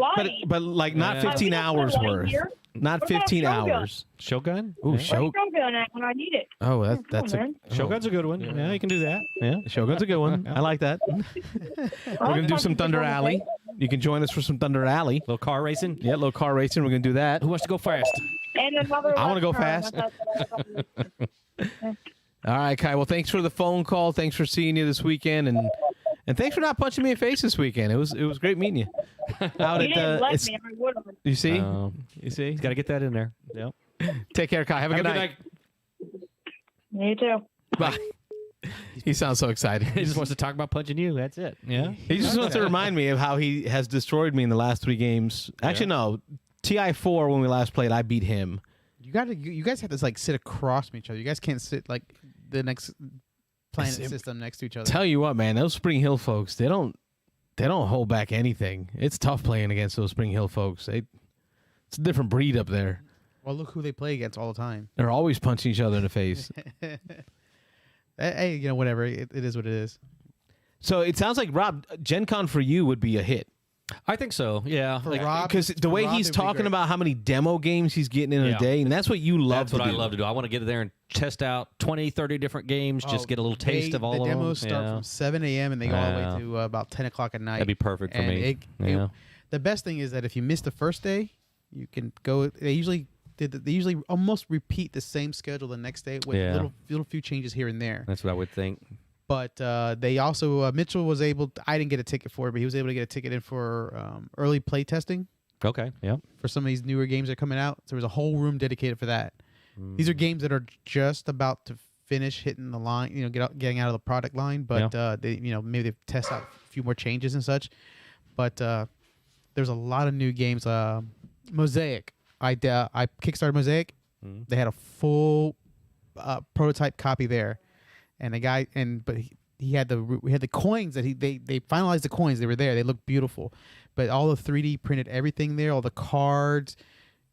But like not Yeah. 15 hours worth. Not What about 15 Shogun? hours. Shogun? Ooh, Yeah. Shogun when I need it. Oh, Come that's on, a man. Shogun's a good one. Yeah, you can do that. Yeah. Shogun's a good one. I like that. We're gonna do some Thunder Alley. You can join us for some Thunder Alley. Little car racing. Yeah, little car racing. We're gonna do that. Who wants to go fast? And another. I wanna go left fast. turn. All right, Kai. Well, thanks for the phone call. Thanks for seeing you this weekend, and thanks for not punching me in the face this weekend. It was great meeting you. Out He at didn't let it's- me. I would have. you see, You see? He's got to get that in there. Yep. take care, Kai. Have a good night. Me too. Bye. He sounds so excited. He just wants to talk about punching you. That's it. Yeah. He just wants to remind me of how he has destroyed me in the last 3 games. Actually, no. TI4 when we last played, I beat him. You guys have to like sit across from each other. You guys can't sit like the next planet system next to each other. Tell you what, man, those Spring Hill folks, they don't hold back anything. It's tough playing against those Spring Hill folks. It's a different breed up there. Well, look who they play against all the time. They're always punching each other in the face. Hey, whatever. It is what it is. So it sounds like, Rob, Gen Con for you would be a hit. I think so. Yeah. For Like, Rob, Because the way Rob, he's it'd be talking great. about how many demo games he's getting in Yeah. a day, and that's what you love that's to what do. I love to do. I want to get in there and test out 20, 30 different games, just Oh, get a little taste of all the of them. demos start Yeah. from 7 a.m. and they go all the Yeah. way to about 10 o'clock at night. That'd be perfect for And me. Yeah. the best thing is that if you miss the first day, you can go. They usually almost repeat the same schedule the next day with Yeah. little few changes here and there. That's what I would think. But they also Mitchell was able. I didn't get a ticket for it, but he was able to get a ticket in for early play testing Okay. Yeah. for some of these newer games that are coming out. So there was a whole room dedicated for that. These are games that are just about to finish hitting the line, getting out of the product line. But they, maybe they test out a few more changes and such. But there's a lot of new games. Mosaic. I kickstarted Mosaic. They had a full prototype copy there, and the guy but he had we had the coins that they finalized the coins. They were there. They looked beautiful, but all the 3D printed everything there, all the cards.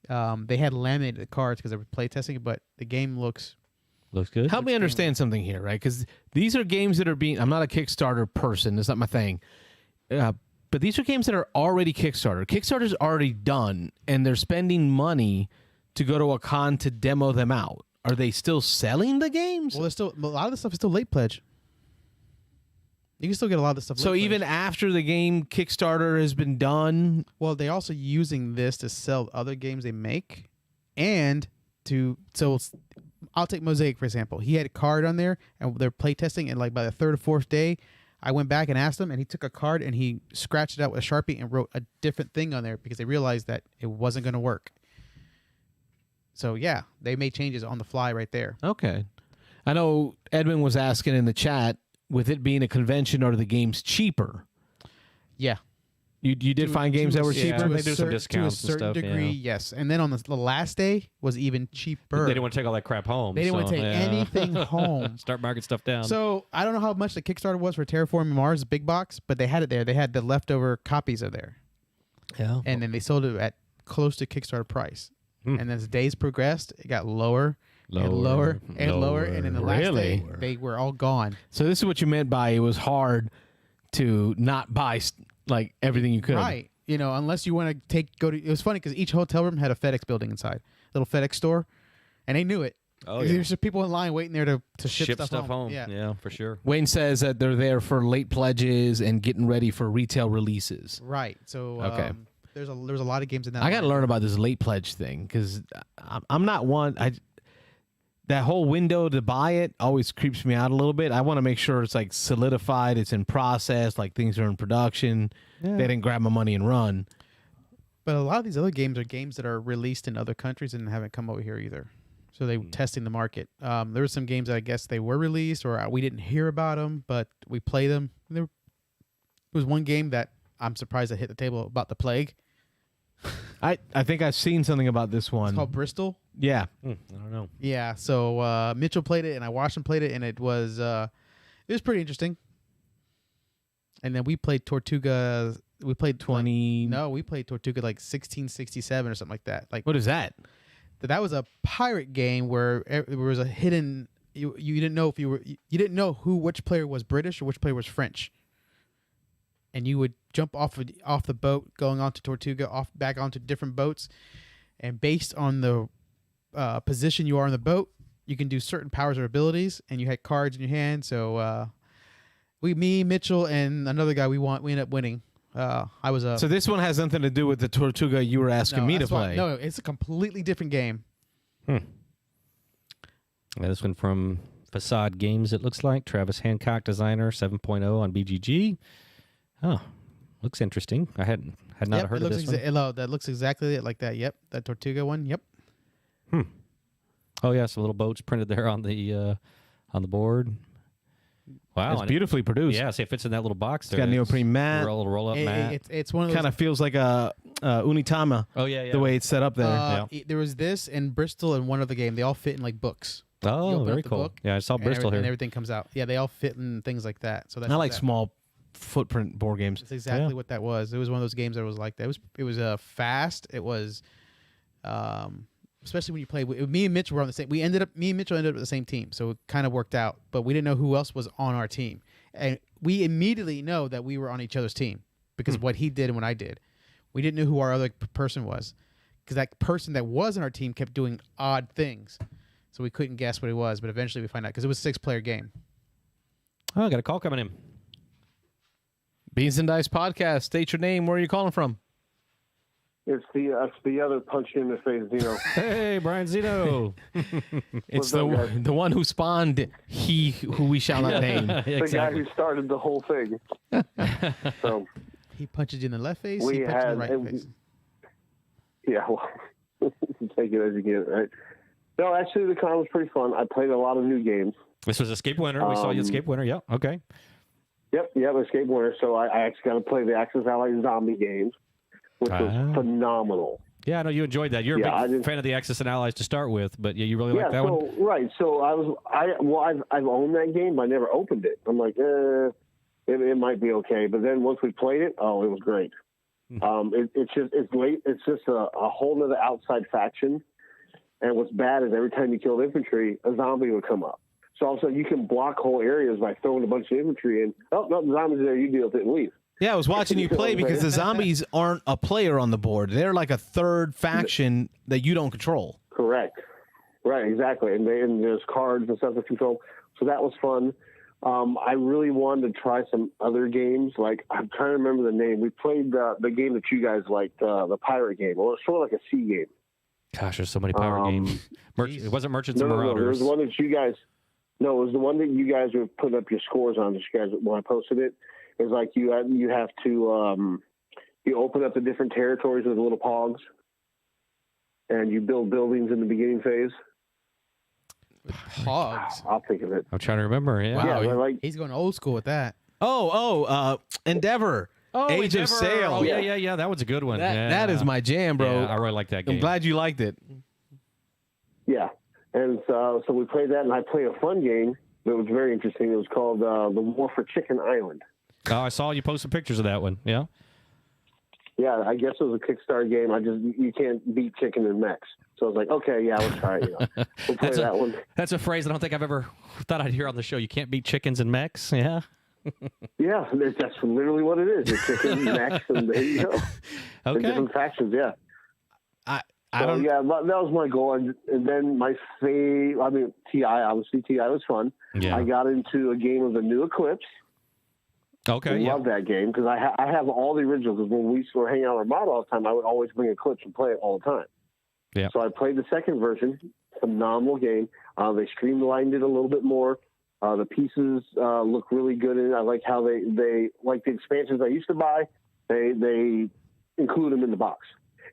They had laminated cards because they were playtesting, but the game looks. Looks good. Help me understand something here, right? Because these are games that are being. I'm not a Kickstarter person. That's not my thing. But these are games that are already Kickstarter. Kickstarter's already done, and they're spending money to go to a con to demo them out. Are they still selling the games? Well, there's still a lot of the stuff is still late pledge. You can still get a lot of the stuff. So late even pledge. after the game Kickstarter has been done, Well, they're also using this to sell other games they make, and I'll take Mosaic for example. He had a card on there, and they're playtesting, and like by the 3rd or 4th day, I went back and asked him, and he took a card and he scratched it out with a Sharpie and wrote a different thing on there because they realized that it wasn't going to work. So yeah, they made changes on the fly right there. okay. I know Edwin was asking in the chat, with it being a convention, are the games cheaper? Yeah, You did find games that were Yeah, cheaper? they do some discounts to a and certain stuff, degree, yeah. yes. And then on the last day was even cheaper. They didn't want to take all that crap home. They didn't want so, to take yeah. anything home. Start marking stuff down. So I don't know how much the Kickstarter was for Terraforming Mars, big box, but they had it there. They had the leftover copies of there, yeah. and then they sold it at close to Kickstarter price. And as days progressed, it got lower and lower and lower, and in the last day, they were all gone. So this is what you meant by it was hard to not buy like everything you could. Right. Unless you want to it was funny because each hotel room had a FedEx building inside, little FedEx store, and they knew it. Oh, yeah. There's just people in line waiting there to ship stuff home. Yeah. Yeah, for sure. Wayne says that they're there for late pledges and getting ready for retail releases. Right. So Okay. there's a lot of games in that. I got to line. learn about this late pledge thing because I'm not one. That whole window to buy it always creeps me out a little bit. I want to make sure it's like solidified, it's in process, like things are in production. Yeah. They didn't grab my money and run. But a lot of these other games are games that are released in other countries and haven't come over here either. So they were testing the market. There were some games that I guess they were released or we didn't hear about them, but we play them. There was one game that I'm surprised I hit the table about the plague. I think I've seen something about this one. It's called Bristol. Yeah. I don't know. Yeah. So Mitchell played it and I watched him play it, and it was pretty interesting. And then we played Tortuga. We played 20. No, we played Tortuga like 1667 or something like that. Like What is that? that was a pirate game where there was a hidden. You didn't know if you didn't know which player was British or which player was French. And you would jump off the boat going onto Tortuga, back onto different boats, and based on the position you are on the boat, you can do certain powers or abilities. And you had cards in your hand, so me, Mitchell, and another guy, we ended up winning. I was So this one has nothing to do with the Tortuga you were asking me to play. No, it's a completely different game. Yeah, this one from Facade Games, it looks like. Travis Hancock, designer, 7.0 on BGG. Oh, looks interesting. I had not heard of this one. That looks exactly like that. Yep, that Tortuga one. Yep. Oh yeah, some little boats printed there on the board. Wow, It's beautifully produced. Yeah, see, it fits in that little box It's there. got a neoprene mat. Roll up mat. It's one of those. Kind of feels like a Unitama. Oh yeah. The way it's set up there. There was this and Bristol and one other game. They all fit in like books. You Oh, open very up the cool. book, Yeah, I saw Bristol and here. everything comes out. Yeah, they all fit in things like that. So that's I like that. small footprint board games. That's exactly Yeah. what that was. It was one of those games that was like that. It was fast. It was, especially when you play. Me and Mitch were on the same. Me and Mitchell ended up with the same team, so it kind of worked out. But we didn't know who else was on our team, and we immediately know that we were on each other's team because of what he did and what I did. We didn't know who our other person was because that person that was on our team kept doing odd things, so we couldn't guess what it was. But eventually we find out because it was a 6-player game. Oh, I got a call coming in. Beans and Dice Podcast. State your name. Where are you calling from? It's the other punch you in the face, Zeno. Hey, Brian Zeno. It's What's up, guys? the one who spawned he who we shall not name. The guy who started the whole thing. So He punches you in the left face. We He punches you in had- the right face. yeah, well, take it as you get, right? No, actually, the con was pretty fun. I played a lot of new games. This was Escape Winner. We saw you Escape Winner. Yeah. Okay. Yep, Escape Winner. So I actually got to play the Axis Allies zombie games, which was phenomenal. Yeah, I know you enjoyed that. You're Yeah, a big fan of the Axis and Allies to start with, but yeah, you really like that one. Right. So I've owned that game, but I never opened it. I'm like, it might be okay. But then once we played it, it was great. It's just a whole nother outside faction. And what's bad is every time you killed infantry, a zombie would come up. So all of a sudden you can block whole areas by throwing a bunch of infantry in. Oh, no, the zombies are there. You deal with it and leave. Yeah, I was watching you play because the zombies aren't a player on the board. They're like a third faction that you don't control. Correct. Right, exactly. And there's cards and stuff that you control. So that was fun. I really wanted to try some other games. Like, I'm trying to remember the name. We played the game that you guys liked, the pirate game. Well, it's sort of like a sea game. Gosh, there's so many power games. It wasn't Merchants and No, it Marauders. was the one that you guys. No, it was the one that you guys were putting up your scores on. That you guys, when I posted it, it's like you have to you open up the different territories with little pogs, and you build buildings in the beginning phase. Hogs. I'll think of it. I'm trying to remember. Yeah. Wow, Yeah, like he's going old school with that. Endeavor. Oh, Age of Endeavor. Sail. Oh, yeah. That was a good one. That is my jam, bro. Yeah, I really like that game. I'm glad you liked it. Yeah. And so we played that, and I played a fun game that was very interesting. It was called The War for Chicken Island. Oh, I saw you post some pictures of that one. Yeah. Yeah, I guess it was a Kickstarter game. You can't beat chicken in mechs. So I was like, okay, yeah, let's try it. We'll play that one. That's a phrase I don't think I've ever thought I'd hear on the show. You can't beat chickens and mechs. Yeah. Yeah, that's literally what it is. It's chicken, mechs, and there you go. The Okay. different factions, yeah. I don't. Yeah, that was my goal. And then my TI, obviously, TI was fun. Yeah. I got into a game of the new Eclipse. Okay. I Yeah. love that game because I have all the originals. Because when we were hanging out on Armada all the time, I would always bring Eclipse and play it all the time. Yeah. So I played the second version. Phenomenal game. They streamlined it a little bit more. The pieces look really good in it. I like how they like the expansions I used to buy. They include them in the box.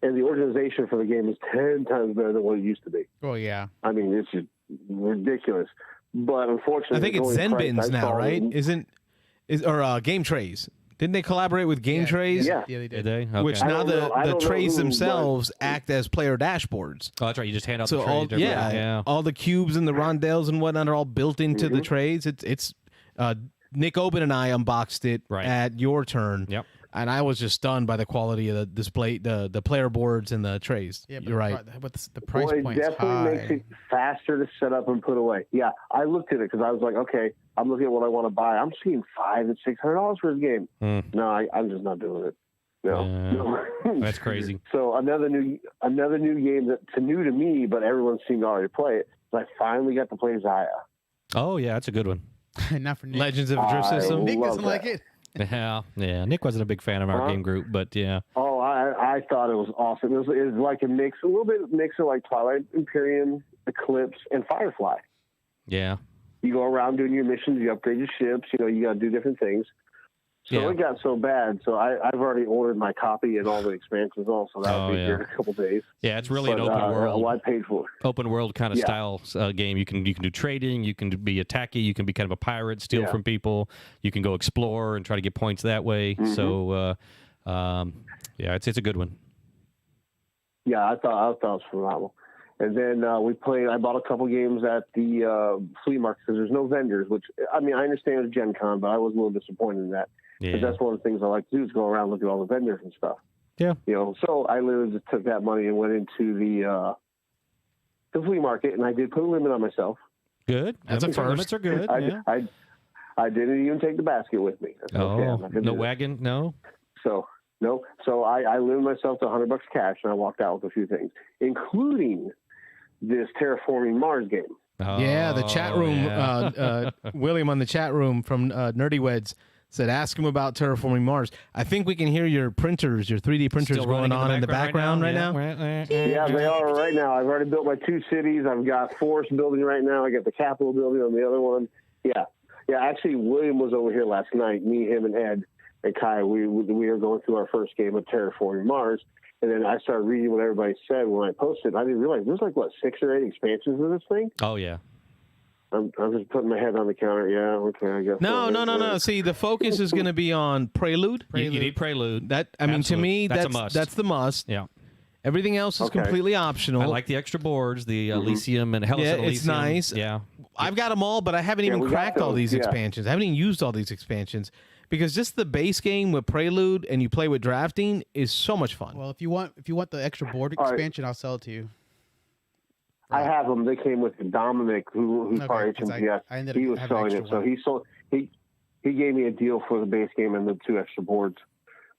And the organization for the game is 10 times better than what it used to be. Oh yeah. I mean, it's just ridiculous. But unfortunately, I think it's the Zen only price Bins I now, saw right? was- Or Game Trays? Didn't they collaborate with Game Trays? Yeah. Yeah, they Did did. they? Okay. Which I now don't know- I the don't know trays who, themselves act as player dashboards. Oh, that's right. You just hand out So the all trade. yeah, all the cubes and the rondelles and whatnot are all built into Mm-hmm. the trays. It's Nick Oben and I unboxed it Right. at your turn. Yep. And I was just stunned by the quality of the display, the player boards and the trays. Yeah, but You're right. But the price Well, it point is definitely high. makes it faster to set up and put away. Yeah, I looked at it because I was like, okay, I'm looking at what I want to buy. I'm seeing $500 and $600 for this game. No, I'm just not doing it. No. That's crazy. So another new game that's new to me, but everyone seemed to already play it. So I finally got to play Zaya. Oh, yeah. That's a good one. Not for Nick. Legends of Drift I System. Nick love doesn't like that. it. Yeah. Nick wasn't a big fan of our Huh? game group, but yeah. Oh, I thought it was awesome. It was like a little bit mix of like Twilight Imperium, Eclipse, and Firefly. Yeah. You go around doing your missions, you upgrade your ships, you got to do different things. So Yeah. it got so bad. So I've already ordered my copy and all the expansions also. That'll be here in a couple days. Yeah, it's really But, an open world. I paid for it. Open world kind of Yeah. style game. You can do trading. You can be a tacky. You can be kind of a pirate, steal Yeah. from people. You can go explore and try to get points that way. Mm-hmm. So, yeah, it's a good one. Yeah, I thought it was phenomenal. And then I bought a couple games at the flea market because there's no vendors, which, I mean, I understand it's Gen Con, but I was a little disappointed in that. Because Yeah. that's one of the things I like to do is go around and look at all the vendors and stuff. Yeah. So I literally just took that money and went into the flea market, and I did put a limit on myself. Good. That's a Limits first. are good. Yeah. I didn't even take the basket with me. I said, okay, I'm not gonna no do that. wagon. No. So no. So I limited myself to $100 cash, and I walked out with a few things, including this Terraforming Mars game. Yeah, the chat Oh, room. yeah. William on the chat room from Nerdy Weds said, "Ask him about terraforming Mars." I think we can hear your printers, your 3D printers Still going running on in the background right now. Yeah, they are right now. I've already built my 2 cities. I've got Forest building right now. I got the Capitol building on the other one. Yeah. Actually, William was over here last night. Me, him, and Ed and Kai. We were going through our first game of Terraforming Mars, and then I started reading what everybody said when I posted. I didn't realize there's like 6 or 8 expansions of this thing. Oh yeah. I'm just putting my head on the counter. Yeah, okay, I guess. No. See, the focus is going to be on Prelude. You need Prelude. That I mean, to Absolutely. me, That's a must. That's the must. Yeah. Everything else is Okay. completely optional. I like the extra boards, the Elysium and Hellas Yeah, at it's Elysium. nice. Yeah. I've got them all, but I haven't even we got cracked all those, these yeah. expansions. I haven't even used all these expansions because just the base game with Prelude and you play with drafting is so much fun. Well, if you want the extra board All right. expansion, I'll sell it to you. I have them. They came with Dominic, who's Okay, part of 'cause HMGS. I ended He up was having selling extra it, so one. he sold. He gave me a deal for the base game and the 2 extra boards.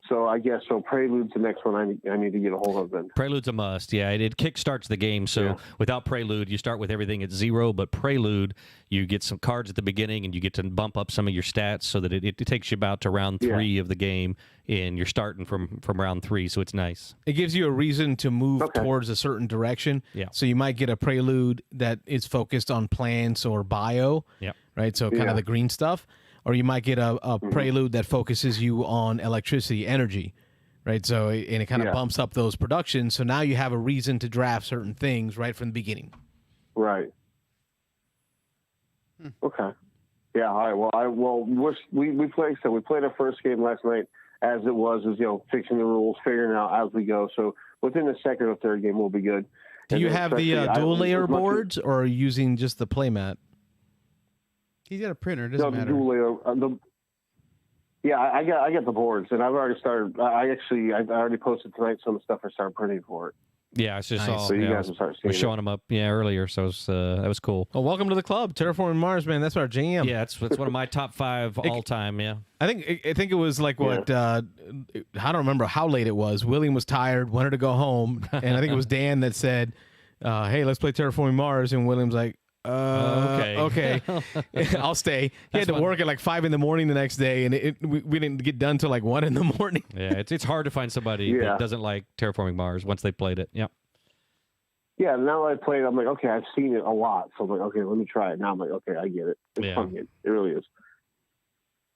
So I guess Prelude's the next one I need to get a hold of then. Prelude's a must. Yeah, it kickstarts the game. So Yeah. without Prelude, you start with everything at 0. But Prelude, you get some cards at the beginning, and you get to bump up some of your stats so that it takes you about to round 3 of the game, and you're starting from round 3. So it's nice. It gives you a reason to move Okay. towards a certain direction. Yeah. So you might get a Prelude that is focused on plants or bio. Yeah. Right. So kind Yeah. of the green stuff. Or you might get a Prelude that focuses you on electricity, energy. Right. So and it kind of Yeah. bumps up those productions. So now you have a reason to draft certain things right from the beginning. Right. Okay. Yeah. All right. Well, we played. So we played our first game last night. as it was, is, fixing the rules, figuring it out as we go. So within the second or third game, we'll be good. Do you have the dual layer boards, or are you using just the playmat? He's got a printer. It doesn't matter. The dual layer. Yeah, I got the boards, and I've already started. I already posted tonight some of the stuff I started printing for it. Yeah, I just Nice. saw. So you yeah, guys will start seeing was showing them up earlier, so it was, that was cool. Well, welcome to the club, Terraforming Mars, man. That's our jam. Yeah, it's one of my top 5 all time. Yeah, I think it was like what I don't remember how late it was. William was tired, wanted to go home, and I think it was Dan that said, "Hey, let's play Terraforming Mars," and William's like, okay, I'll stay. He had to work at like 5 a.m. the next day, and we didn't get done till like 1 a.m. Yeah, it's hard to find somebody that doesn't like Terraforming Mars once they played it. Yeah. Yeah, now that I played, I'm like, okay, I've seen it a lot, so I'm like, okay, let me try it. Now I'm like, okay, I get it. It's fun game. It really is.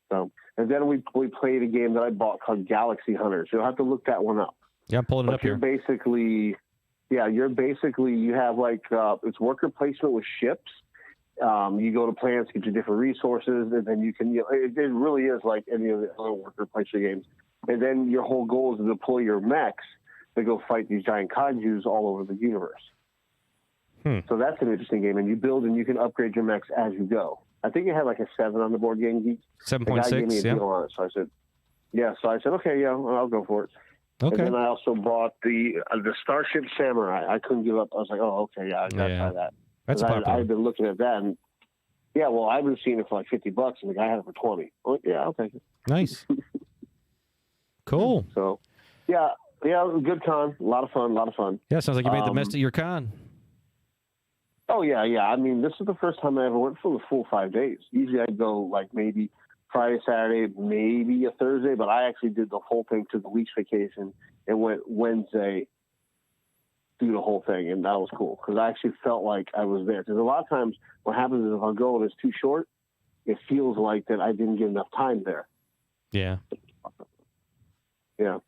So, and then we played a game that I bought called Galaxy Hunters. You'll have to look that one up. Yeah, I'm pulling it up here. You have like it's worker placement with ships. You go to planets, get your different resources, and then you can. It really is like any of the other worker placement games. And then your whole goal is to deploy your mechs to go fight these giant kaijus all over the universe. So that's an interesting game, and you build and you can upgrade your mechs as you go. I think it had like a 7 on the board game geek. 7.6. Yeah. Deal on it, so I said, okay, I'll go for it. Okay. And then I also bought the Starship Samurai. I couldn't give up. I was like, oh, okay, I gotta try that. That's popular. I've been looking at that, and I've been seeing it for like $50, and the guy had it for 20. Oh, yeah, I'll take it. Nice. Cool. So, it was a good con. A lot of fun. Yeah, sounds like you made the best of your con. Oh, yeah. I mean, this is the first time I ever went for the full 5 days. Usually I'd go like maybe Friday, Saturday, maybe a Thursday, but I actually did the whole thing, took a week's vacation, and went Wednesday through the whole thing, and that was cool because I actually felt like I was there. Because a lot of times what happens is if I go and it's too short, it feels like that I didn't get enough time there. Yeah. Yeah.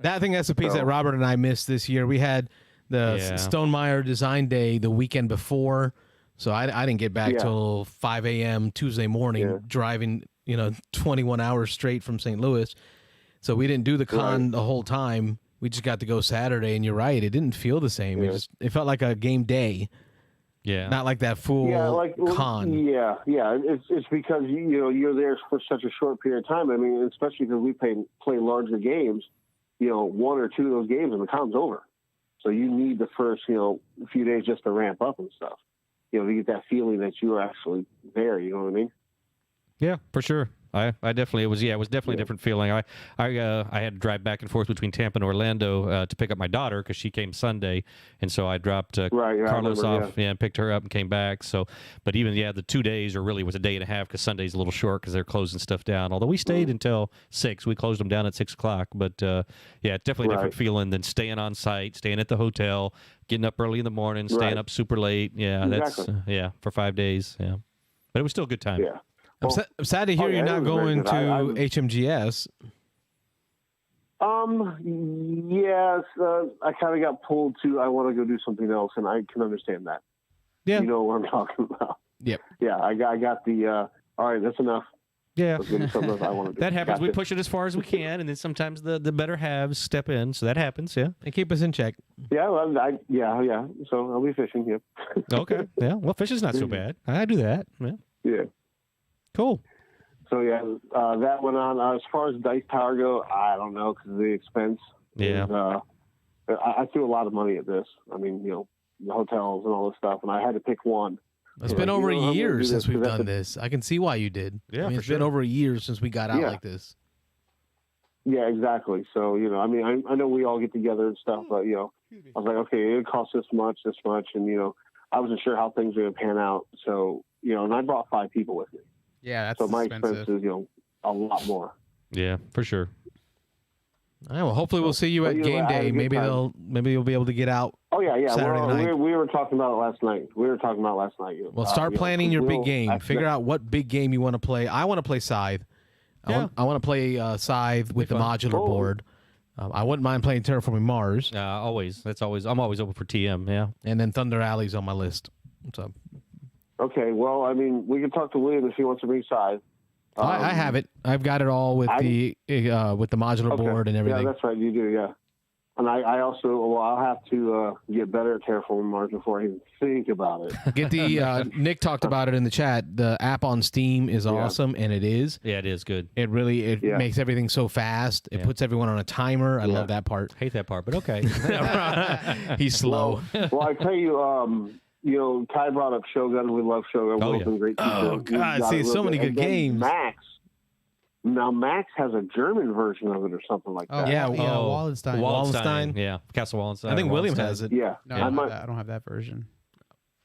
I think that's the piece that Robert and I missed this year. We had the Stonemeyer Design Day the weekend before, so I didn't get back till 5 a.m. Tuesday morning, driving 21 hours straight from St. Louis. So we didn't do the con the whole time. We just got to go Saturday, and you're right, it didn't feel the same. It felt like a game day. Yeah, not like that full con. Yeah. It's because you're there for such a short period of time. I mean, especially because we play larger games. 1 or 2 of those games, and the con's over. So you need the first few days just to ramp up and stuff. To get that feeling that you are actually there. You know what I mean? Yeah, for sure. I definitely, it was definitely a different feeling. I had to drive back and forth between Tampa and Orlando to pick up my daughter because she came Sunday, and so I dropped Carlos off and picked her up and came back. So, but even the 2 days, or really was a day and a half because Sunday's a little short because they're closing stuff down. Although we stayed until 6, we closed them down at 6 o'clock. But it's definitely a different feeling than staying on site, staying at the hotel, getting up early in the morning, staying up super late. Yeah, exactly. That's for 5 days. Yeah, but it was still a good time. Yeah. I'm sad to hear you're not going to HMGS. Yes, I kind of got pulled to. I want to go do something else, and I can understand that. Yeah, you know what I'm talking about. Yep. Yeah, I got the. All right, that's enough. Yeah, I want to do. That happens. We push it as far as we can, and then sometimes the better halves step in. So that happens. Yeah, and keep us in check. Yeah, well, yeah. So I'll be fishing. Yep. Okay. Yeah. Well, fishing's not so bad. I do that. Yeah. Cool. So that went on. As far as dice tower go, I don't know because of the expense. Yeah. I threw a lot of money at this. I mean, the hotels and all this stuff, and I had to pick one. It's been over a year since we've done this. I can see why you did. Yeah, it's been over a year since we got out like this. Yeah, exactly. So I know we all get together and stuff, but I was like, okay, it costs this much, and I wasn't sure how things were going to pan out. So and I brought 5 people with me. Yeah, that's so my expensive. expense is a lot more. Yeah, for sure. All right, well, hopefully we'll see you at game day. Maybe you'll be able to get out. Oh yeah. Saturday night. We were talking about it last night. Well, start planning your big game. Figure out what big game you want to play. I want to play Scythe. I want to play Scythe with the modular board. I wouldn't mind playing Terraforming Mars. Always. I'm always open for TM. Yeah. And then Thunder Alley's on my list. So. Okay, well, I mean, we can talk to William if he wants to bring Scythe. I have it. I've got it all with the modular board and everything. Yeah, that's right. You do, yeah. And I also, I'll have to get better at Terraform Mars before I even think about it. Get the Nick talked about it in the chat. The app on Steam is awesome, and it is. Yeah, it is good. It really makes everything so fast. It puts everyone on a timer. I love that part. Hate that part, but okay. He's slow. Well, I tell you, Ty brought up Shogun. We love Shogun. Oh, Been great. Oh God, see so many good games. Max has a German version of it or something like that. Wallenstein. Wallenstein. Yeah, Castle Wallenstein. I think William has it. Yeah. No, I don't have that version.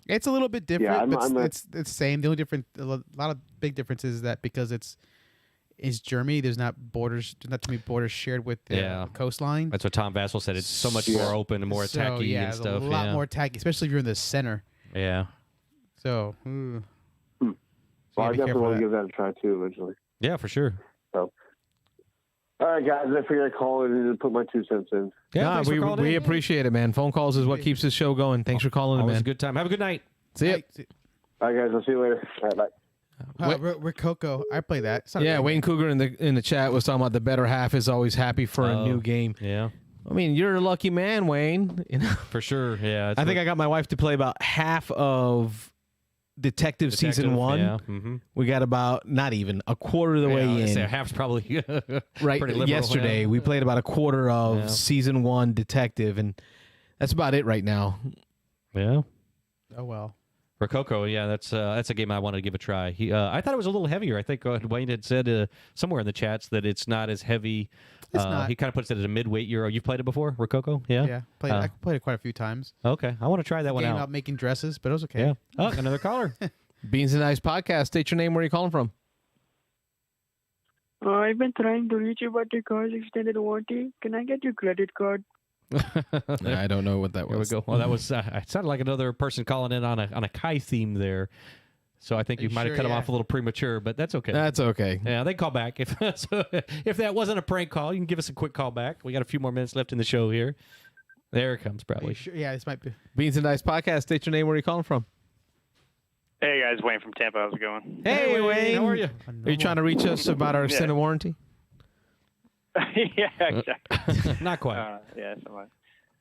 It's a little bit different, but it's same. The only a lot of big differences is that because it's Germany, there's not too many borders shared with the coastline. That's what Tom Vassell said. It's so much more open and more attacky and stuff. A lot more attacky, especially if you're in the center. Yeah. So. Well, I definitely want to give that a try too eventually. Yeah, for sure. So, all right, guys, I figured I'd call it and put my 2 cents in. Yeah, we appreciate it, man. Phone calls is what keeps this show going. Thanks for calling, man. It was a good time. Have a good night. See ya. All right, guys, I'll see you later. All right, bye. Rococo. I play that. Yeah, Wayne Cougar in the chat was talking about the better half is always happy for a new game. Yeah. I mean, you're a lucky man, Wayne. For sure. Yeah. I think I got my wife to play about half of Detective Season 1. Yeah. Mm-hmm. We got about not even a quarter of the way in. Half's probably right. Pretty liberal, Yesterday, we played about a quarter of Season 1 Detective, and that's about it right now. Yeah. Oh well. Rococo, yeah, that's a game I wanted to give a try. I thought it was a little heavier. I think Wayne had said somewhere in the chats that it's not as heavy. It's not. He kind of puts it at a midweight Euro. You've played it before, Rococo? Yeah. Yeah. I played it quite a few times. Okay, I want to try that one out. About making dresses, but it was okay. Yeah. Oh, another caller. Beans and Ice Podcast. State your name. Where are you calling from? I've been trying to reach you about your car's extended warranty. Can I get your credit card? I don't know what that was. There we go. Well, that was it sounded like another person calling in on a Kai theme there. So I think you might have cut him off a little premature, but that's okay. That's okay. Yeah, they call back. If that wasn't a prank call, you can give us a quick call back. We got a few more minutes left in the show here. There it comes, probably. Yeah, this might be. Beans and Ice Podcast. State your name. Where are you calling from? Hey guys, Wayne from Tampa. How's it going? Hey Wayne, how are you? Are you trying to reach us about our extended warranty? Yeah, exactly. Not quite. Yeah, somewhat.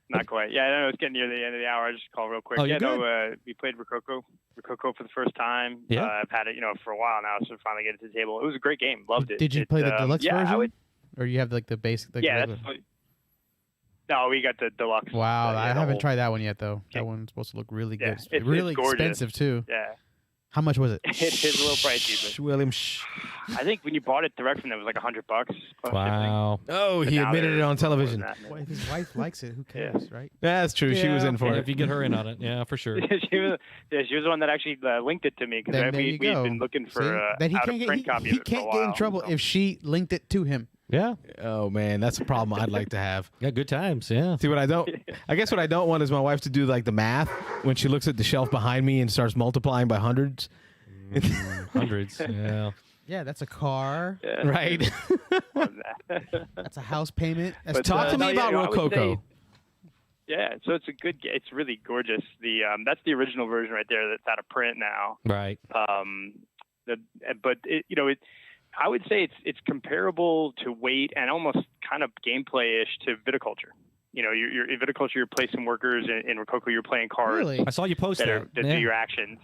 Not quite. Yeah, I know it's getting near the end of the hour. I just call real quick. Oh, yeah, good? no, we played Rococo for the first time. Yeah. I've had it, for a while now, so finally get it to the table. It was a great game. Loved it. Did you play the deluxe version? Or you have like the basic? No, we got the deluxe. Wow, I haven't tried that one yet though. That one's supposed to look really good. It's really expensive too. Yeah. How much was it? It's a little pricey, but William. I think when you bought it direct from them, it was like $100. Wow. Oh, he admitted it on television. Well, if his wife likes it, who cares, right? Yeah, that's true. She was in for it. If you get her in on it, yeah, for sure. she was the one that actually linked it to me because we've been looking for then he out can't of print copy. He can't get in trouble if she linked it to him. Yeah. Oh man, that's a problem I'd like to have. Yeah, good times. Yeah. See what I don't. I guess what I don't want is my wife to do like the math when she looks at the shelf behind me and starts multiplying by hundreds. Hundreds. Yeah. Yeah, that's a car. Yeah. Right. That's a house payment. Talk to me about Rococo. Yeah, so it's a good. It's really gorgeous. The that's the original version right there. That's out of print now. Right. But I would say it's comparable to weight and almost kind of gameplay-ish to viticulture. You're in viticulture, you're placing workers. In Rococo, you're playing cards. Really? I saw you post that there. do your actions.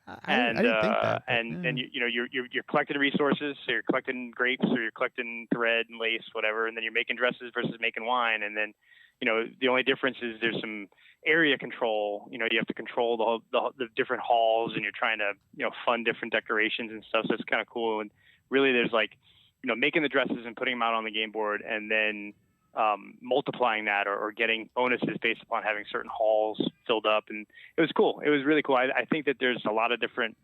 I didn't think that. And you're collecting resources. So you're collecting grapes, or you're collecting thread and lace, whatever, and then you're making dresses versus making wine. And then, the only difference is there's some area control. You have to control the different halls, and you're trying to fund different decorations and stuff. So it's kind of cool. And really, there's making the dresses and putting them out on the game board, and then multiplying that or getting bonuses based upon having certain halls filled up. And it was cool. It was really cool. I think that there's a lot of different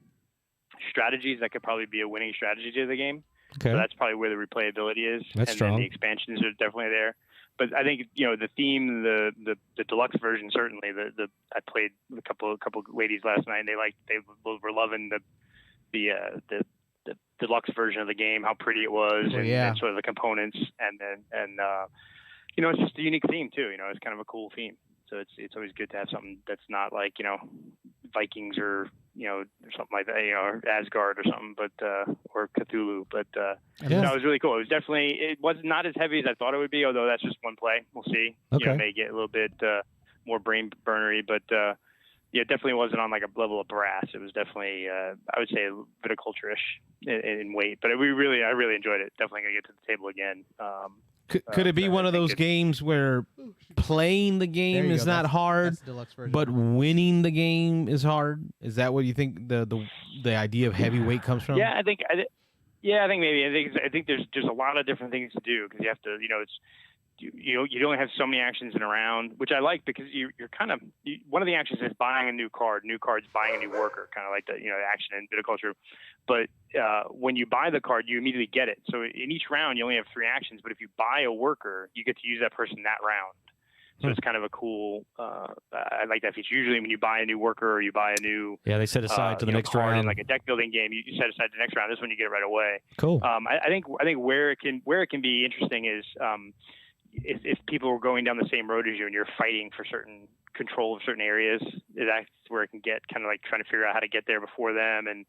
strategies that could probably be a winning strategy to the game. Okay. So that's probably where the replayability is. That's strong. Then the expansions are definitely there. But I think, the theme, the deluxe version, certainly I played a couple ladies last night, and they were loving the deluxe version of the game, how pretty it was, and sort of the components, and it's just a unique theme too. It's kind of a cool theme. So it's always good to have something that's not like Vikings or or something like that, or Asgard or something, but or Cthulhu. But Yeah. no, it was really cool. It was not as heavy as I thought it would be, although that's just one play. We'll see. Okay. It may get a little bit more brain burnery, but yeah, it definitely wasn't on like a level of brass. It was definitely, I would say, viticulture-ish in weight. But I really enjoyed it. Definitely gonna get to the table again. Could it be one of those games where playing the There game you is go. not That's hard, the deluxe version. but winning the game is hard? Is that what you think the idea of heavyweight comes from? Yeah, I think maybe. I think there's a lot of different things to do because you have to, it's you only have so many actions in a round, which I like because you're kind of one of the actions is buying a new card. New card's buying a new worker, kind of like the action in viticulture. But when you buy the card, you immediately get it. So in each round, you only have 3 actions. But if you buy a worker, you get to use that person that round. So it's kind of a cool. I like that feature. Usually, when you buy a new worker or you buy a new Yeah, they set aside to the next card round. in like a deck building game, you set aside the next round. This one you get it right away. Cool. I think where it can be interesting is if people are going down the same road as you and you're fighting for certain control of certain areas, that's where it can get kind of like trying to figure out how to get there before them. And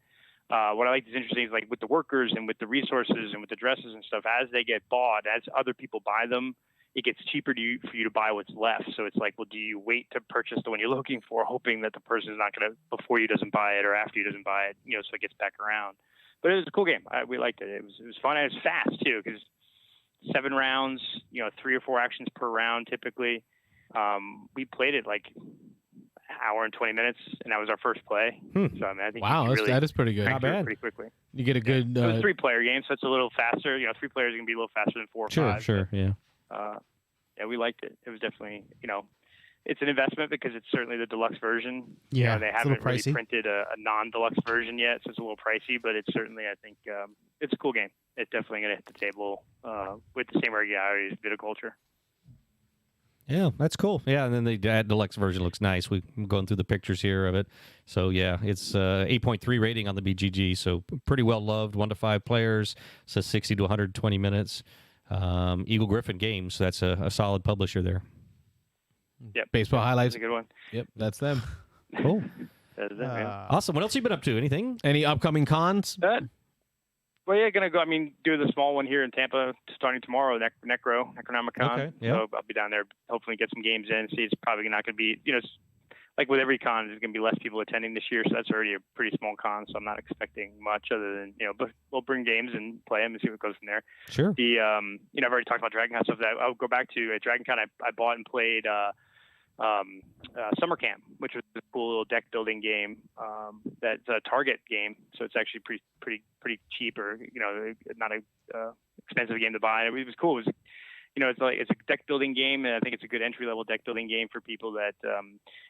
what I like is interesting is like with the workers and with the resources and with the dresses and stuff, as they get bought, as other people buy them, it gets cheaper for you to buy what's left. So it's like, well, do you wait to purchase the one you're looking for, hoping that the person is not going to, before you doesn't buy it or after you doesn't buy it, so it gets back around. But it was a cool game. We liked it. It was fun. And it was fast too, because 7 rounds, 3 or 4 actions per round typically. We played it like an hour and 20 minutes, and that was our first play. So I mean, I think That is pretty good. crank through it pretty quickly. You get a good. It was a 3-player game, so it's a little faster. 3 players can be a little faster than 4 or 5. Sure, yeah. Yeah, we liked it. It was definitely, it's an investment because it's certainly the deluxe version. Yeah, they it's a haven't little really pricey. printed a non-deluxe version yet, so it's a little pricey. But it's certainly, I think, it's a cool game. It's definitely going to hit the table with the same regularity as viticulture. Yeah, that's cool. Yeah, and then the deluxe version looks nice. We're going through the pictures here of it. So, yeah, it's 8.3 rating on the BGG, so pretty well loved, 1 to 5 players, says 60 to 120 minutes. Eagle Griffin Games, so that's a solid publisher there. Yep. Baseball highlights. That's a good one. Yep, that's them. Cool. That's it, man. Awesome. What else have you been up to? Anything? Any upcoming cons? Well, yeah, gonna go. I mean, do the small one here in Tampa starting tomorrow, Necronomicon. Okay, yeah. So I'll be down there, hopefully get some games in. See, it's probably not going to be, it's like with every con, there's going to be less people attending this year, so that's already a pretty small con. So I'm not expecting much other than, but we'll bring games and play them and see what goes from there. Sure. The I've already talked about Dragon Con stuff. I'll go back to Dragon Con. I bought and played Summer Camp, which was a cool little deck building game. That's a Target game, so it's actually pretty cheap, or not a expensive game to buy. It was cool. It was, it's a deck building game, and I think it's a good entry level deck building game for people that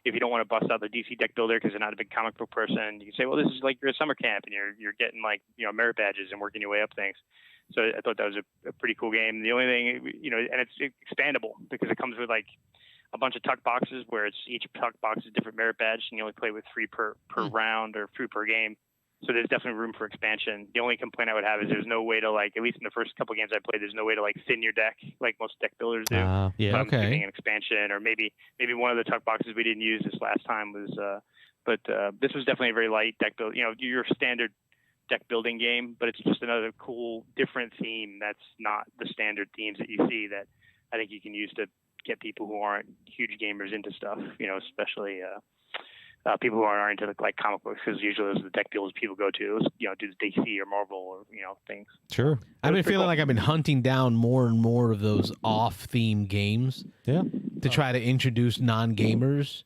if you don't want to bust out the DC deck builder because they're not a big comic book person, you can say, well, this is like your summer camp, and you're getting like merit badges and working your way up things. So I thought that was a pretty cool game. The only thing, and it's expandable because it comes with like a bunch of tuck boxes where each tuck box is a different merit badge, and you only play with 3 per round or 3 per game. So there's definitely room for expansion. The only complaint I would have is there's no way to at least in the first couple games I played, there's no way to thin your deck like most deck builders do. Yeah. Okay. Doing an expansion, or maybe one of the tuck boxes we didn't use this last time was, but this was definitely a very light deck build. Your standard deck building game, but it's just another cool, different theme that's not the standard themes that you see that I think you can use to get people who aren't huge gamers into stuff, especially people who aren't into like comic books, because usually those are the deck builds people go to, do the DC or Marvel or things. Sure. I've been feeling like I've been hunting down more and more of those off-theme games. Yeah. To try to introduce non-gamers.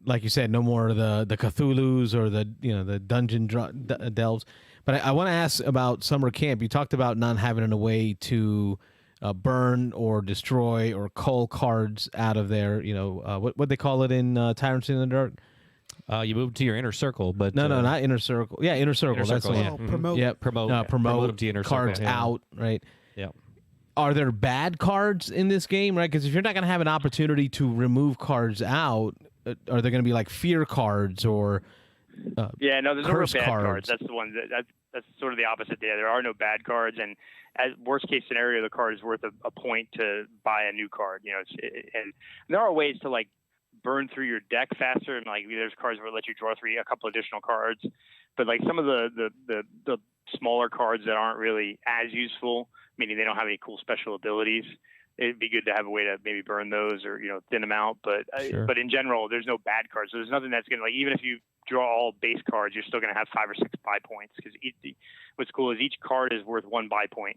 Like you said, no more of the Cthulhu's or the the dungeon delves. But I want to ask about Summer Camp. You talked about not having a way to burn or destroy or cull cards out of there. What they call it in Tyrants in the Dark. You move to your inner circle, but no, not inner circle. Yeah, inner circle. That's circle, the yeah. one. Mhm. Promote. Yeah, Promote them to inner cards circle. Yeah. out. Right. Yeah. Are there bad cards in this game? Right, because if you're not going to have an opportunity to remove cards out, are there going to be like fear cards or? Yeah, no, there's no real curse bad cards. cards. That's the one that's sort of the opposite there. There are no bad cards, and as worst case scenario, the card is worth a point to buy a new card. And there are ways to burn through your deck faster, and like there's cards where it let you draw a couple additional cards, but like some of the smaller cards that aren't really as useful, meaning they don't have any cool special abilities, it'd be good to have a way to maybe burn those or thin them out. But but in general, there's no bad cards, so there's nothing that's gonna, like, even if you draw all base cards, you're still gonna have 5 or 6 buy points, because what's cool is each card is worth 1 buy point.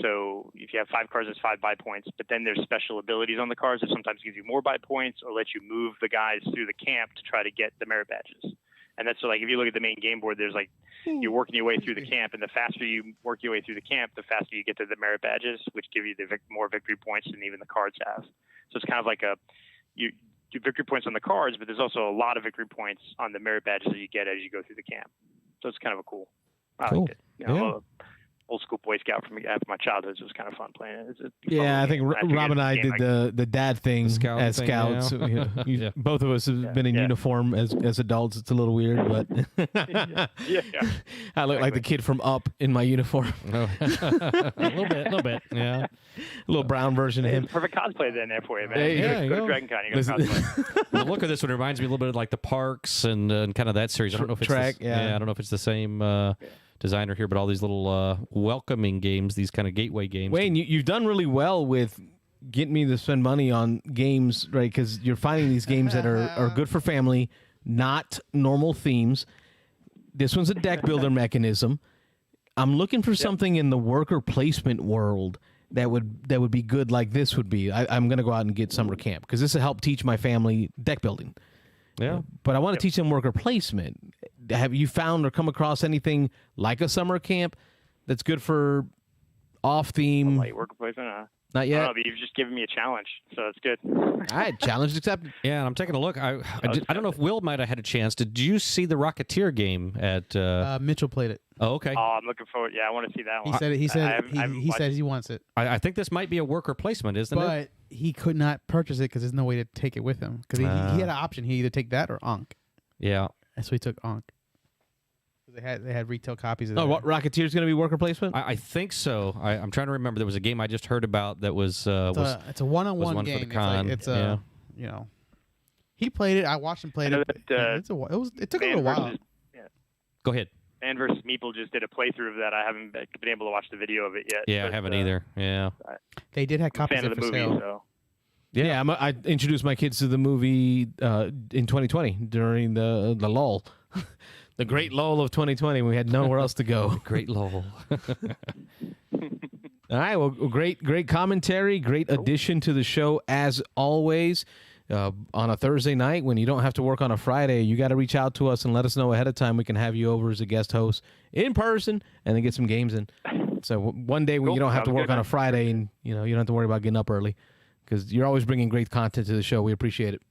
So if you have 5 cards, it's 5 buy points. But then there's special abilities on the cards that sometimes give you more buy points or let you move the guys through the camp to try to get the merit badges. And that's, so like, if you look at the main game board, there's like, you're working your way through the camp, and the faster you work your way through the camp, the faster you get to the merit badges, which give you the more victory points than even the cards have. So it's kind of like you do victory points on the cards, but there's also a lot of victory points on the merit badges that you get as you go through the camp. So it's kind of a cool. I like it. I'm a old school Boy Scout from my childhood, so it was kind of fun playing it. I think Rob and I did the dad thing as scouts. Yeah. Both of us have been in uniform as adults. It's a little weird, but I look like the kid from Up in my uniform. A little bit, yeah. A little brown version of him. Perfect cosplay then there for you, man. Go to Dragon Con, you got cosplay. The look of this one reminds me a little bit of like the Parks and kind of that series. I don't know if it's Track, I don't know if it's the same designer here, but all these little welcoming games, these kind of gateway games. Wayne, you've done really well with getting me to spend money on games, right? Because you're finding these games that are good for family, not normal themes. This one's a deck builder mechanism. I'm looking for something in the worker placement world that would be good, like this would be. I'm going to go out and get summer camp, because this will help teach my family deck building. Yeah. But I want to teach them worker placement. Have you found or come across anything like a summer camp that's good for off-theme? Like worker placement? Not yet. But you've just given me a challenge, so it's good. All right, challenge accepted. Yeah, and I'm taking a look. I don't know if Will might have had a chance. Did you see the Rocketeer game at... Mitchell played it. Oh, okay. Oh, I'm looking forward. Yeah, I want to see that one. He said he wants it. I think this might be a worker placement, isn't it? But he could not purchase it because there's no way to take it with him. Because he had an option. He either take that or Ankh. Yeah. And so he took Ankh. They had retail copies of it. What, Rocketeer's going to be worker placement? I think so. I'm trying to remember. There was a game I just heard about that was... it's a one-on-one one game. for the con. He played it. I watched him play it. It took a little while. Go ahead. Man vs. Meeple just did a playthrough of that. I haven't been able to watch the video of it yet. Yeah, I haven't either. Yeah. They did have copies of it the for movie, sale. so. Yeah, I introduced my kids to the movie in 2020 during the lull. The great lull of 2020. We had nowhere else to go. Great lull. All right. Well, great commentary. Great addition to the show as always. On a Thursday night when you don't have to work on a Friday, you got to reach out to us and let us know ahead of time. We can have you over as a guest host in person and then get some games in. So one day when you don't have to work on a Friday and you don't have to worry about getting up early, because you're always bringing great content to the show. We appreciate it.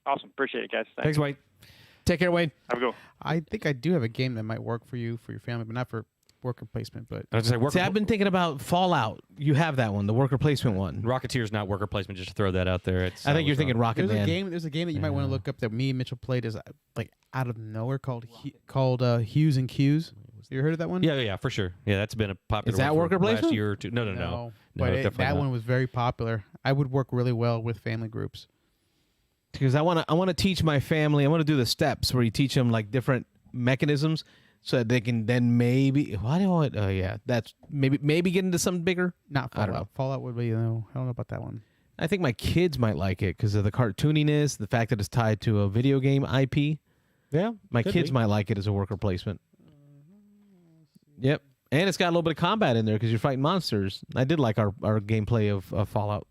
Awesome. Appreciate it, guys. Thanks, Wayne. Take care, Wayne. Have a go. I think I do have a game that might work for you, for your family, but not for worker placement. But I've been thinking about Fallout. You have that one, the worker placement one. Rocketeer's not worker placement. Just to throw that out there. I think you're thinking Rocket Man. There's a game that you might want to look up that me and Mitchell played as like out of nowhere called Hues and Cues. You ever heard of that one? Yeah, for sure. Yeah, that's been a popular. Is that one worker for the placement? last year or two? No. But that one was very popular. I would work really well with family groups. Because I want to teach my family. I want to do the steps where you teach them like different mechanisms, so that they can then maybe. Why do I want? Oh yeah, that's maybe get into something bigger. Not Fallout. I don't know. Fallout would be. I don't know about that one. I think my kids might like it because of the cartooniness, the fact that it's tied to a video game IP. Yeah, my kids might like it as a worker placement. Yep, and it's got a little bit of combat in there because you're fighting monsters. I did like our gameplay of Fallout.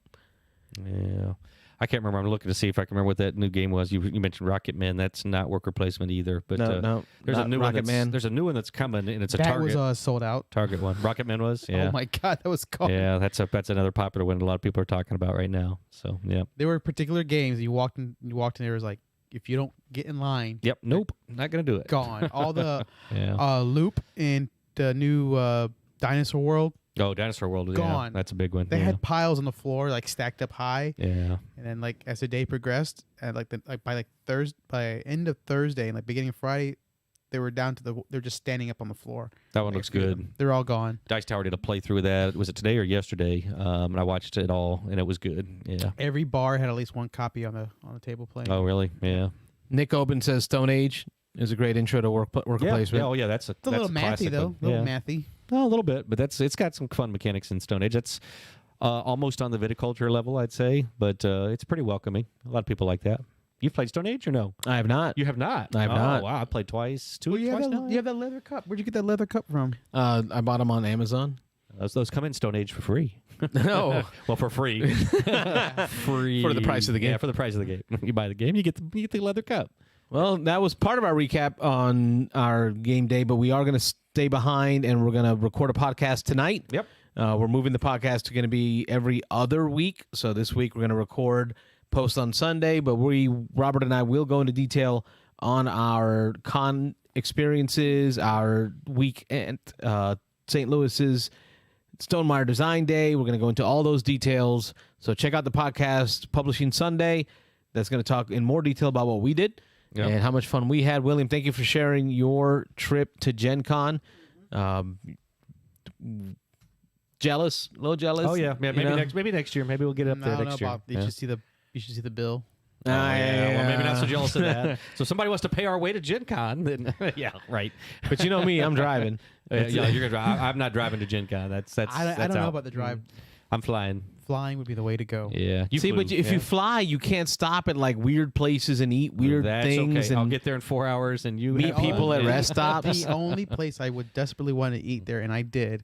Yeah. I can't remember. I'm looking to see if I can remember what that new game was. You mentioned Rocket Man. That's not worker placement either. But no, there's a new Rocket Man. There's a new one that's coming, and it's a that Target. That was sold out. Target one. Rocket Man was. Yeah. Oh my God, that was cool. Yeah, that's another popular one. A lot of people are talking about right now. So yeah. There were particular games you walked in. There it was like, if you don't get in line. Yep. Nope. Not gonna do it. Gone. All the Loop and the new Dinosaur World. Oh, Dinosaur World. Gone. Yeah, that's a big one. They had piles on the floor, like stacked up high. Yeah. And then, like as the day progressed, and by end of Thursday and like beginning of Friday, They were down to they're just standing up on the floor. That one looks good. They're all gone. Dice Tower did a playthrough of that. Was it today or yesterday? And I watched it all, and it was good. Yeah. Every bar had at least one copy on the table playing. Oh, really? Yeah. Nick Oben says Stone Age is a great intro to worker placement. Yeah. Oh, yeah. That's a It's a little classic mathy though. one. A little Yeah. mathy. A little bit, but it's got some fun mechanics in Stone Age. That's almost on the viticulture level, I'd say, but it's pretty welcoming. A lot of people like that. You've played Stone Age or no? I have not. You have not? I have not. Wow, I played twice. You twice now? have that leather cup. Where'd you get that leather cup from? I bought them on Amazon. Those come in Stone Age for free. No. Well, for free. Free. For the price of the game. Yeah, for the price of the game. You buy the game, you get the leather cup. Well, that was part of our recap on our game day, but we are going to stay behind and we're going to record a podcast tonight. Yep. We're moving the podcast to going to be every other week. So this week we're going to record, post on Sunday, but Robert and I will go into detail on our con experiences, our weekend, St. Louis's Stonemeyer Design Day. We're going to go into all those details. So check out the podcast publishing Sunday. That's going to talk in more detail about what we did. Yep. And how much fun we had. William, thank you for sharing your trip to Gen Con. Jealous? A little jealous? Oh, yeah. Maybe next year. Maybe we'll get up there next year. You should see the bill. Well, maybe not so jealous of that. So if somebody wants to pay our way to Gen Con, then yeah, right. But you know me, I'm driving. Yeah, you're gonna drive. I'm not driving to Gen Con. That's I don't know about the drive. I'm flying. Flying would be the way to go. Yeah. But if you fly, you can't stop at like weird places and eat weird things. Okay. And I'll get there in 4 hours and you meet people at rest stops. The only place I would desperately want to eat there, and I did,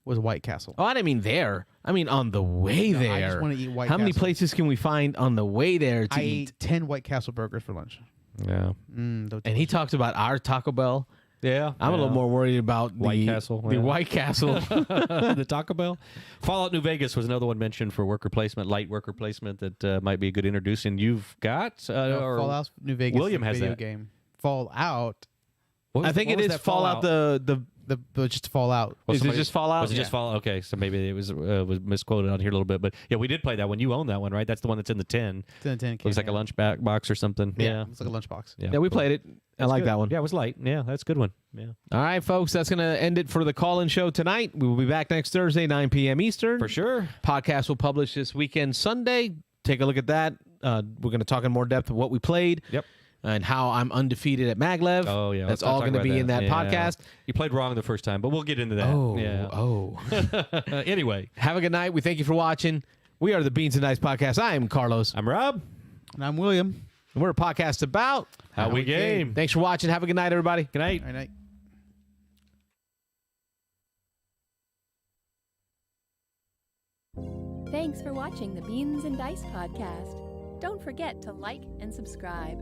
was White Castle. Oh, I didn't mean there. I mean on the way there. I just want to eat White How Castle. many places can we find on the way there to I eat? ate 10 White Castle burgers for lunch. Yeah. And he talks about our Taco Bell. Yeah. I'm a little more worried about White Castle. The White Castle. The Taco Bell. Fallout New Vegas was another one mentioned for worker placement, light worker placement that might be a good introducing. You've got Fallout New Vegas. William has video that game. Fallout. I think it is Fallout. Just Fallout. Is it just Fallout? Was it just Fallout? Okay, so maybe it was misquoted on here a little bit, but yeah, we did play that one. You own that one, right? That's the one that's in the 10. It's in the 10. Looks like a lunch box or something. Yeah, it's like a lunchbox. Yeah, we played it. I like that one. Yeah, it was light. Yeah, that's a good one. Yeah. All right, folks, that's going to end it for the call-in show tonight. We will be back next Thursday, 9 p.m. Eastern. For sure. Podcast will publish this weekend, Sunday. Take a look at that. We're going to talk in more depth of what we played. Yep. And how I'm undefeated at Maglev. Oh, yeah. That's all going to be in that podcast. You played wrong the first time, but we'll get into that. Oh. Anyway. Have a good night. We thank you for watching. We are the Beans and Dice Podcast. I am Carlos. I'm Rob. And I'm William. And we're a podcast about how we game. Thanks for watching. Have a good night, everybody. Good night. Good night. Thanks for watching the Beans and Dice podcast. Don't forget to like and subscribe.